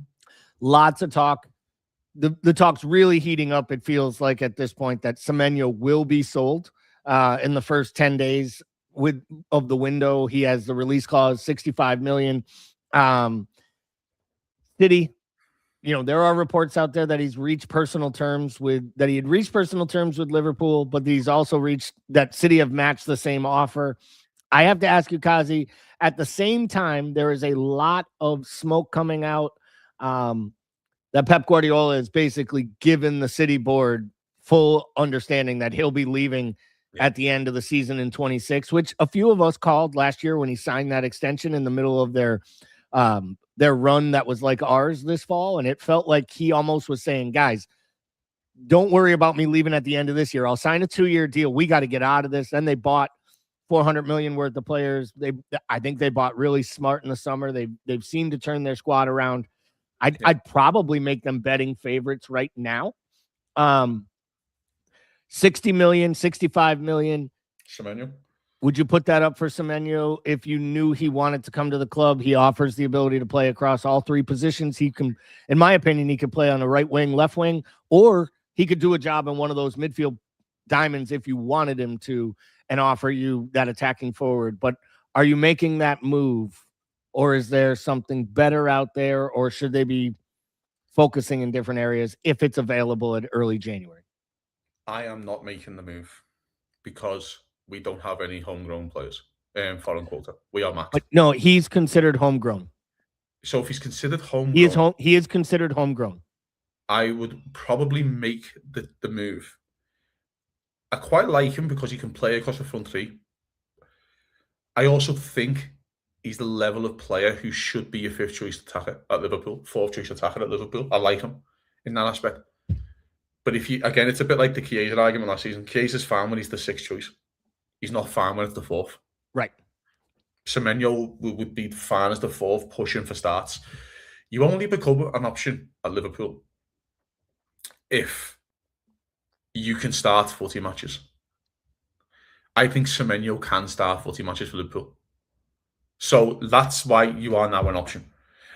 Lots of talk. The talk's really heating up. It feels like at this point that Semenyo will be sold in the first 10 days of the window. He has the release clause, 65 million. City, there are reports out there that he had reached personal terms with Liverpool, but he's also reached that City have matched the same offer. I have to ask you, Cozzy, at the same time, there is a lot of smoke coming out that Pep Guardiola has basically given the City board full understanding that he'll be leaving at the end of the season in 26, which a few of us called last year when he signed that extension in the middle of their run that was like ours this fall. And it felt like he almost was saying, guys, don't worry about me leaving at the end of this year. I'll sign a 2-year deal. We got to get out of this. Then they bought 400 million worth of players. I think they bought really smart in the summer. They've seemed to turn their squad around. I'd probably make them betting favorites right now. 60 million, 65 million. Semenyo. Would you put that up for Semenyo if you knew he wanted to come to the club? He offers the ability to play across all three positions. He can, in my opinion, he could play on the right wing, left wing, or he could do a job in one of those midfield diamonds if you wanted him to and offer you that attacking forward. But are you making that move? Or is there something better out there, or should they be focusing in different areas if it's available at early January? I am not making the move because we don't have any homegrown players foreign quota. We are maxed. But no, he's considered homegrown. So if he's considered homegrown, he is considered homegrown. I would probably make the move. I quite like him because he can play across the front three. I also think he's the level of player who should be a fifth choice attacker at Liverpool, fourth choice attacker at Liverpool. I like him in that aspect. But again, it's a bit like the Chiesa argument last season. Chiesa's fine when he's the sixth choice. He's not fine when it's the fourth. Right. Semenyo would be fine as the fourth, pushing for starts. You only become an option at Liverpool if you can start 40 matches. I think Semenyo can start 40 matches for Liverpool. So that's why you are now an option.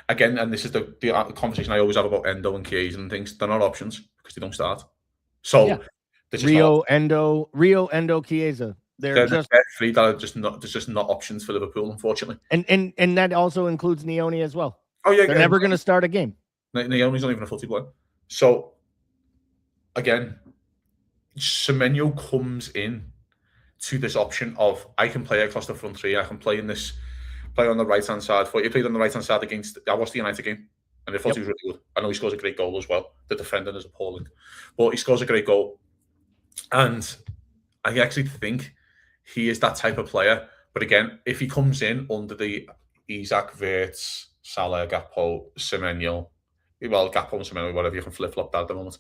Again, and this is the conversation I always have about Endo and Chiesa and things. They're not options because they don't start. So Rio, Endo, Chiesa. They're just three that are just not options for Liverpool, unfortunately. And that also includes Neone as well. Oh yeah, they're never going to start a game. Neone's not even a footy player. So again, Semenyo comes in to this option of I can play across the front three. I can play on the right hand side. For you played on the right hand side against. I watched the United game and I thought he was really good. I know he scores a great goal as well. The defending is appalling, but he scores a great goal. And I actually think he is that type of player. But again, if he comes in under the Isaac, Wirtz, Salah, Gakpo, Semenyo, well, Gakpo and Semenyo, whatever, you can flip-flop that at the moment.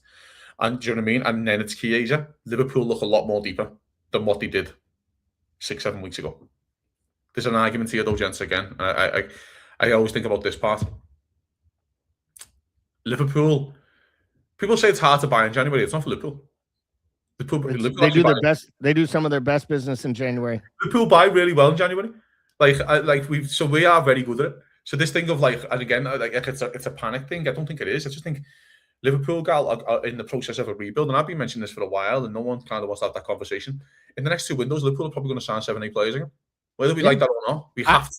And do you know what I mean? And then it's Chiesa. Liverpool look a lot more deeper than what they did 6-7 weeks ago. There's an argument here, though, gents, again. I always think about this part. Liverpool, people say it's hard to buy in January. It's not for Liverpool. They do their best. They do some of their best business in January. Liverpool buy really well in January. We are very good at it. So this thing of and again, it's a panic thing. I don't think it is. I just think Liverpool are in the process of a rebuild, and I've been mentioning this for a while, and no one kind of wants to have that conversation. In the next 2 windows, Liverpool are probably going to sign 7-8 players again, whether we like that or not. We have to.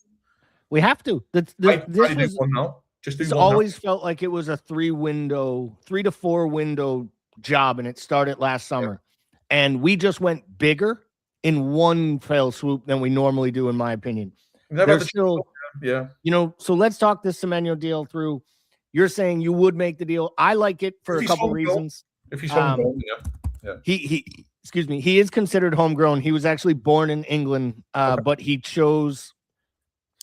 We have to. This always felt like it was a 3 to 4 window job, and it started last summer. And we just went bigger in one fell swoop than we normally do, in my opinion. There's still, so let's talk this Semenyo deal through. You're saying you would make the deal. I like it for a couple reasons. If he's homegrown, he is considered homegrown. He was actually born in England, but he chose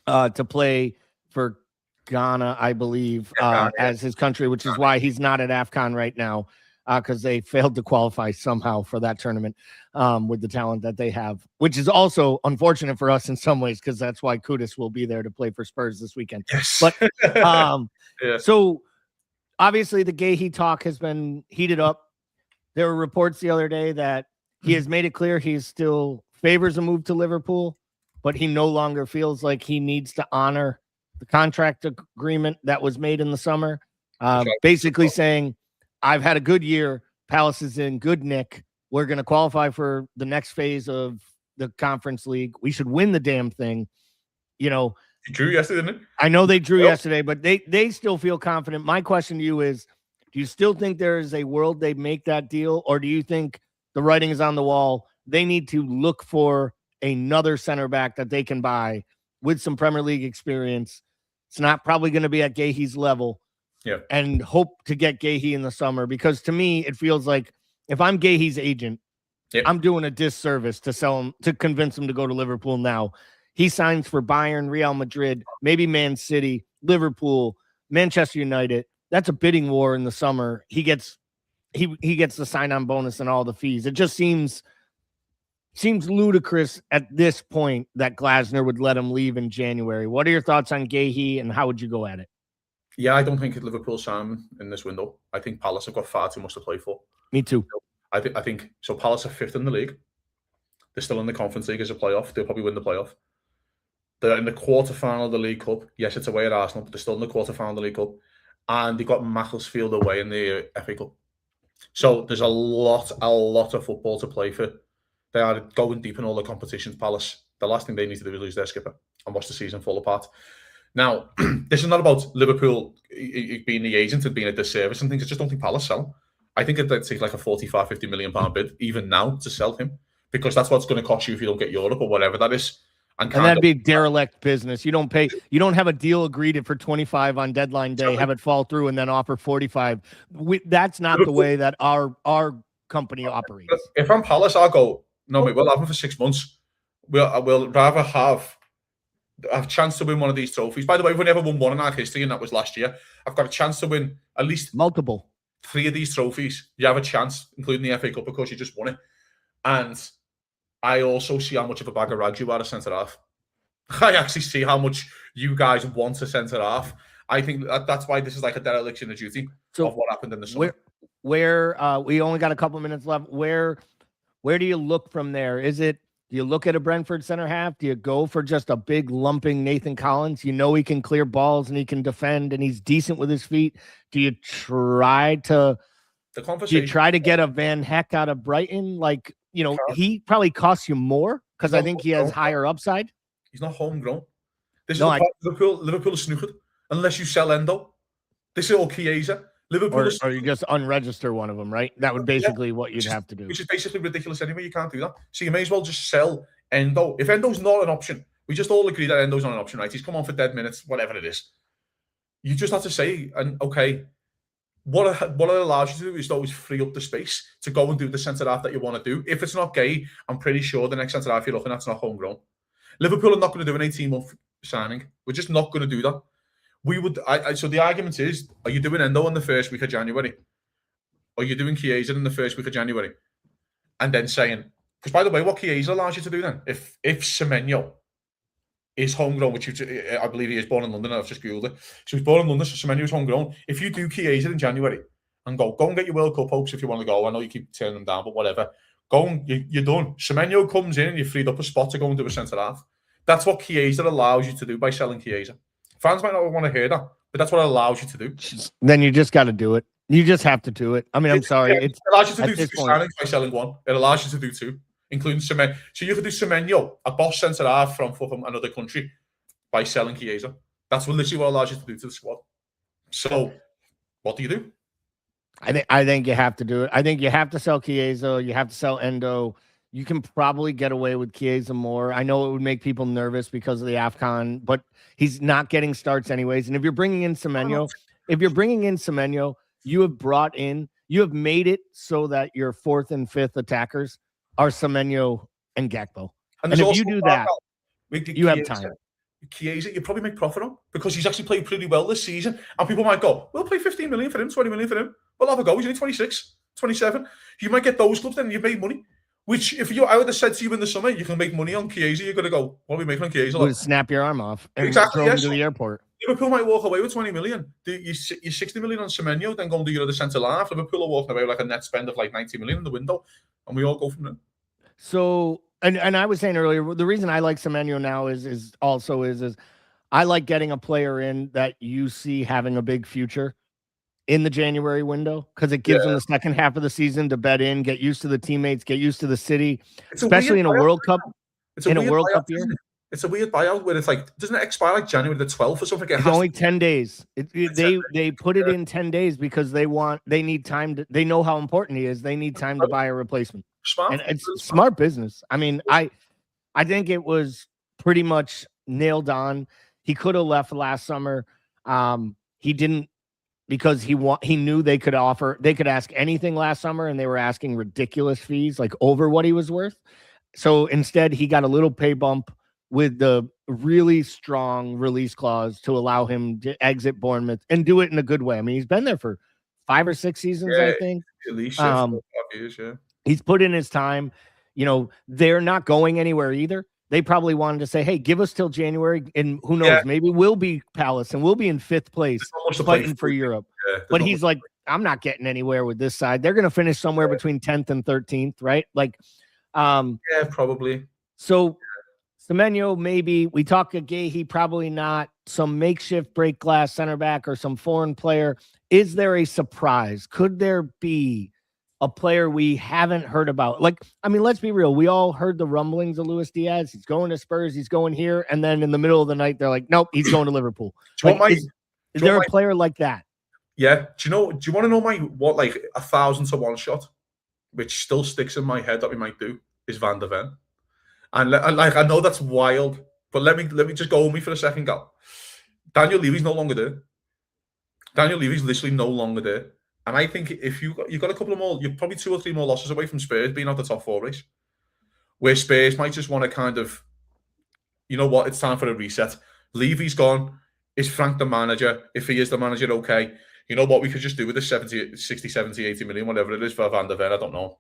to play for Ghana, I believe, as his country, which is why he's not at AFCON right now. Because they failed to qualify somehow for that tournament with the talent that they have, which is also unfortunate for us in some ways, because that's why Kudus will be there to play for Spurs this weekend. Yes. But so obviously the Guéhi talk has been heated up. There were reports the other day that he has made it clear he still favors a move to Liverpool, but he no longer feels like he needs to honor the contract agreement that was made in the summer. Basically saying, I've had a good year. Palace is in good nick. We're going to qualify for the next phase of the Conference League. We should win the damn thing. He drew yesterday, didn't he? I know they drew yesterday, but they still feel confident. My question to you is, do you still think there is a world they make that deal, or do you think the writing is on the wall? They need to look for another center back that they can buy with some Premier League experience. It's not probably going to be at Guéhi's level. Yeah, and hope to get Guéhi in the summer, because to me it feels like if I'm Guéhi's agent, I'm doing a disservice to sell him, to convince him to go to Liverpool now. He signs for Bayern, Real Madrid, maybe Man City, Liverpool, Manchester United. That's a bidding war in the summer. He gets the sign-on bonus and all the fees. It just seems ludicrous at this point that Glasner would let him leave in January. What are your thoughts on Guéhi, and how would you go at it? Yeah, I don't think Liverpool sign in this window. I think Palace have got far too much to play for. Me too. I think so. Palace are 5th in the league. They're still in the Conference League as a playoff. They'll probably win the playoff. They're in the quarter-final of the League Cup. Yes, it's away at Arsenal, but they're still in the quarter-final of the League Cup. And they got Macclesfield away in the FA Cup. So there's a lot of football to play for. They are going deep in all the competitions, Palace. The last thing they need to do is lose their skipper and watch the season fall apart. Now, this is not about Liverpool being the agent and being a disservice and things. I just don't think Palace sell. I think it'd take like a 45, 50 million pound bid, even now, to sell him, because that's what's going to cost you if you don't get Europe or whatever that is. And that'd be derelict business. You don't have a deal agreed for 25 on deadline day, have it fall through, and then offer 45. That's not the way that our company operates. If I'm Palace, I'll go, no, mate, we'll have him for 6 months. We'll rather have a chance to win one of these trophies. By the way, we've never won one in our history, and that was last year. I've got a chance to win at least multiple 3 of these trophies. You have a chance, including the FA Cup, because you just won it. And I also see how much of a bag of rags you are a centre-half. I actually see how much you guys want a centre-half. I think that's why this is like a dereliction of duty of what happened in the summer. Where we only got a couple minutes left. Where do you look from there? Do you look at a Brentford center half? Do you go for just a big lumping Nathan Collins? You know he can clear balls and he can defend and he's decent with his feet. Do you try to get a Van Heck out of Brighton? He probably costs you more because I think he has higher upside. He's not homegrown. This is Liverpool is snookered unless you sell Endo. This is all Chiesa. Liverpool or you just unregister one of them, right? That would basically what you'd have to do. Which is basically ridiculous anyway. You can't do that. So you may as well just sell Endo. If Endo's not an option, we just all agree that Endo's not an option, right? He's come on for dead minutes, whatever it is. you just have to say, and okay, what it allows you to do is to always free up the space to go and do the centre half that you want to do. If it's not Gay, I'm pretty sure the next centre half you're looking at is not homegrown. Liverpool are not going to do an 18-month signing. We're just not going to do that. We would. So the argument is: are you doing Endo in the first week of January? Or are you doing Chiesa in the first week of January? And then saying, because by the way, what Chiesa allows you to do then, if Semenyo is homegrown, which I believe he is born in London. I've just googled it. So he's born in London. So Semenyo is homegrown. If you do Chiesa in January and go and get your World Cup hopes if you want to go. I know you keep turning them down, but whatever. Go and you're done. Semenyo comes in and you freed up a spot to go and do a centre half. That's what Chiesa allows you to do by selling Chiesa. Fans might not want to hear that, but that's what it allows you to do. Then you just got to do it. You just have to do it. I mean, I'm sorry. Yeah, it allows you to do 2 signings by selling one. It allows you to do 2, including Semenyo. So you could do Semenyo, a boss centre half from another country, by selling Chiesa. That's literally what allows you to do to the squad. So, what do you do? I think you have to do it. I think you have to sell Chiesa. You have to sell Endo. You can probably get away with Chiesa more. I know it would make people nervous because of the AFCON, but he's not getting starts anyways. And if you're bringing in Semenyo, you have made it so that your 4th and 5th attackers are Semenyo and Gakpo. And if you do that, you have time. Chiesa, you probably make profit on because he's actually played pretty well this season. And people might go, we'll pay 15 million for him, 20 million for him. We'll have a go. He's only 26, 27. You might get those clubs, then you've made money. Which, if I would have said to you in the summer, you can make money on Chiesa, you're going to go, what are we making on Chiesa? Would snap your arm off and exactly, throw him to the airport. Liverpool might walk away with 20 million. You 60 million on Semenyo, then go and do your other centre half. Liverpool are walking away with like a net spend of like 90 million in the window, and we all go from there. So, and I was saying earlier, the reason I like Semenyo now is I like getting a player in that you see having a big future in the January window because it gives them the second half of the season to bet in, get used to the teammates, get used to the city, especially in a World Cup. In a World Cup year. It's a weird buyout where it's like, doesn't it expire like January the 12th or something? It's only 10 days. They put it in 10 days because they need time to, they know how important he is. They need time to buy a replacement. Smart. And it's smart business. I mean, I think it was pretty much nailed on. He could have left last summer. He didn't because he knew they could ask anything last summer and they were asking ridiculous fees, like over what he was worth. So instead he got a little pay bump with the really strong release clause to allow him to exit Bournemouth and do it in a good way. I mean, he's been there for 5 or 6 seasons, I think. At least 5 years, yeah. He's put in his time. You know, they're not going anywhere either. They probably wanted to say, hey, give us till January, and who knows, maybe we'll be Palace and we'll be in 5th place fighting for Europe. Yeah, but he's like, I'm not getting anywhere with this side. They're going to finish somewhere between 10th and 13th, right? Like, yeah, probably. So Semenyo, maybe. We talk Gay, probably not. Some makeshift break glass center back or some foreign player. Is there a surprise? Could there be a player we haven't heard about? Like, I mean, let's be real. We all heard the rumblings of Luis Diaz. He's going to Spurs. He's going here. And then in the middle of the night, they're like, nope, he's going to Liverpool. Like, is there a player like that? Yeah. Do you want to know what 1,000 to 1 shot, which still sticks in my head that we might do, is Van de Ven. And I know that's wild, but let me just go with me for a second, Gal. Daniel Levy's no longer there. Daniel Levy's literally no longer there. And I think if you've got a couple of more, you're probably 2 or 3 more losses away from Spurs being out the top 4 race, where Spurs might just want to kind of, you know what, it's time for a reset. Levy's gone. Is Frank the manager? If he is the manager, okay. You know what we could just do with the 60, 70, 80 million, whatever it is for Van de Ven, I don't know.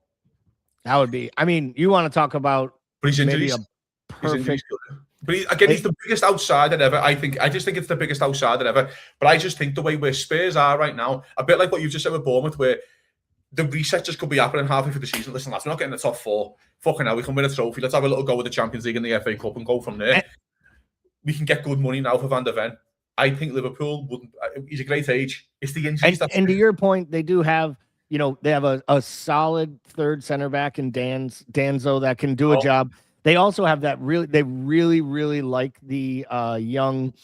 That would be, I mean, you want to talk about but he's maybe a perfect. But he's the biggest outsider ever. I just think it's the biggest outsider ever. But I just think the way where Spurs are right now, a bit like what you just said with Bournemouth, where the reset just could be happening halfway through the season. Listen, lads, we're not getting the top 4. Fucking hell, we can win a trophy. Let's have a little go with the Champions League and the FA Cup and go from there. We can get good money now for Van de Ven. I think Liverpool wouldn't. He's a great age. It's the injuries. And to your point, they do have, you know, they have a solid third center back in Danzo that can do a job. They also have that they really like the young.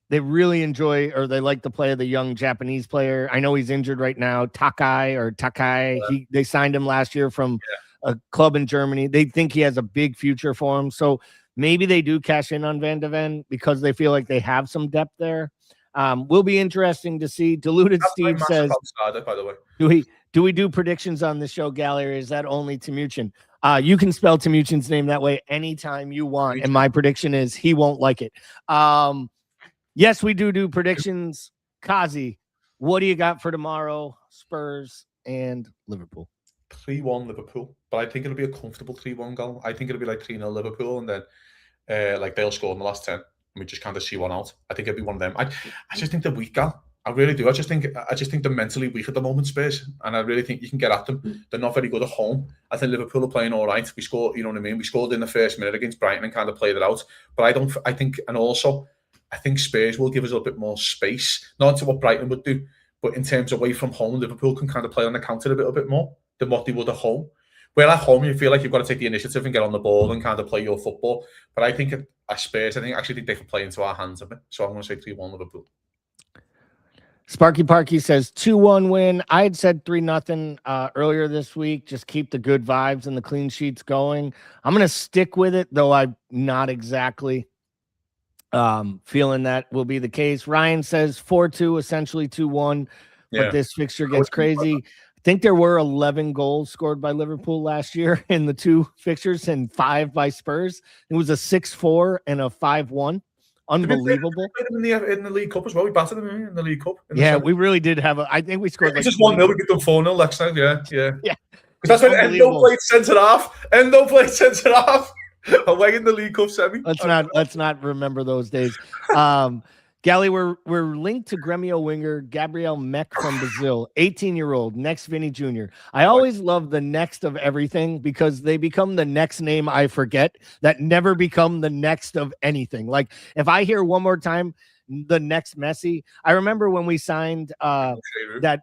They really enjoy, or they like the play of the young Japanese player. I know he's injured right now, Takai. Yeah. They signed him last year from a club in Germany. They think he has a big future for him. So maybe they do cash in on Van de Ven because they feel like they have some depth there. Will be interesting to see. Diluted That's Steve my says, outsider, by the way. do we do predictions on the show, Gallery? Or is that only Timuchin? You can spell Timuchin's name that way anytime you want. And my prediction is he won't like it. Yes, we do predictions. Cozzy, what do you got for tomorrow? Spurs and Liverpool. 3-1 Liverpool, but I think it'll be a comfortable 3-1 goal. I think it'll be like 3-0 Liverpool, and then like they'll score in the last 10, and we just kind of see one out. I think it'll be one of them. I just think they're weak, Gal. I really do. I just think they're mentally weak at the moment, Spurs, and I really think you can get at them. They're not very good at home. I think Liverpool are playing all right. We scored, you know what I mean? We scored in the first minute against Brighton and kind of played it out. But I think Spurs will give us a bit more space, not to what Brighton would do, but in terms of away from home, Liverpool can kind of play on the counter a little bit more than what they would at home. Where at home, you feel like you've got to take the initiative and get on the ball and kind of play your football. But I think at Spurs, I actually think they can play into our hands a bit. So I'm going to say 3-1 Liverpool. Sparky Parky says 2-1 win. I had said 3-0 earlier this week. Just keep the good vibes and the clean sheets going. I'm going to stick with it, though I'm not exactly feeling that will be the case. Ryan says 4-2, essentially 2-1, but this fixture gets crazy. I think there were 11 goals scored by Liverpool last year in the 2 fixtures and 5 by Spurs. It was a 6-4 and a 5-1. Unbelievable. In the League Cup as well. We battered them in the League Cup. We really did have I think we scored like just 1-0. We get them 4-0 next time. Yeah. Because that's when Endo played centre half. Away in the League Cup semi. Let's not remember those days. Gally, we're linked to Gremio winger Gabriel Mech from Brazil, 18-year-old, next Vinny Jr. I always love the next of everything because they become the next name I forget that never become the next of anything. Like if I hear one more time the next Messi, I remember when we signed that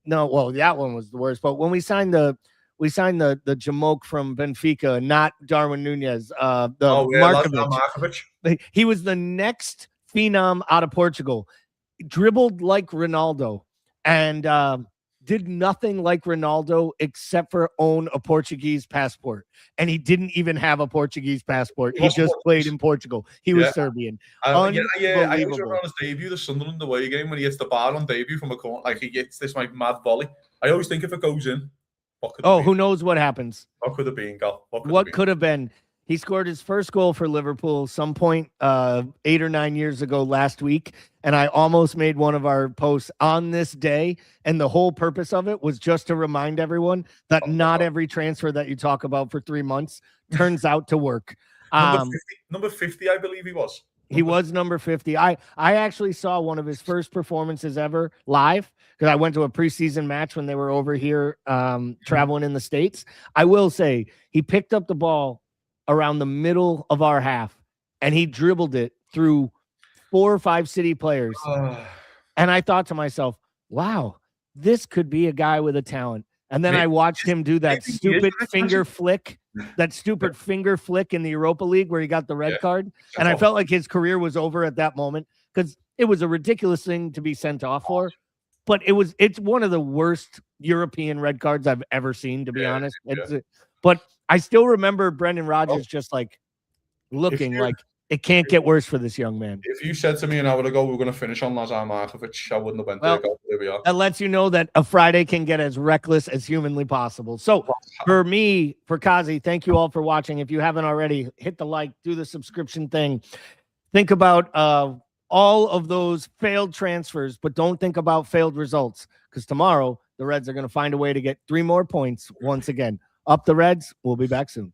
one was the worst, but when we signed the Jamoke from Benfica, not Darwin Nunez, Markovic. He was the next phenom out of Portugal, dribbled like Ronaldo and did nothing like Ronaldo except for own a Portuguese passport. And he didn't even have a Portuguese passport. He just played in Portugal. He was Serbian. I always remember on his debut, the Sunderland away game, when he hits the bar on debut from a corner, like he gets this like mad volley. I always think if it goes in, who knows what happens? What could have been, Gal? What could have been? He scored his first goal for Liverpool some point 8 or 9 years ago last week, and I almost made one of our posts on this day, and the whole purpose of it was just to remind everyone that not every transfer that you talk about for 3 months turns out to work. Number 50, I believe he was. He was number 50. I actually saw one of his first performances ever live because I went to a preseason match when they were over here traveling in the States. I will say he picked up the ball around the middle of our half, and he dribbled it through 4 or 5 City players. And I thought to myself, wow, this could be a guy with a talent. And then I watched him do that stupid finger flick in the Europa League where he got the red card. And I felt like his career was over at that moment because it was a ridiculous thing to be sent off for. But it's one of the worst European red cards I've ever seen, to be honest. But I still remember Brendan Rodgers just like looking like it can't get worse for this young man. If you said to me an hour ago we were going to finish on Lazar Markovic, I wouldn't have went there. There we are. That lets you know that a Friday can get as reckless as humanly possible. So for me, for Cozzy, thank you all for watching. If you haven't already, hit the like, do the subscription thing. Think about all of those failed transfers, but don't think about failed results because tomorrow the Reds are going to find a way to get 3 more points once again. Up the Reds. We'll be back soon.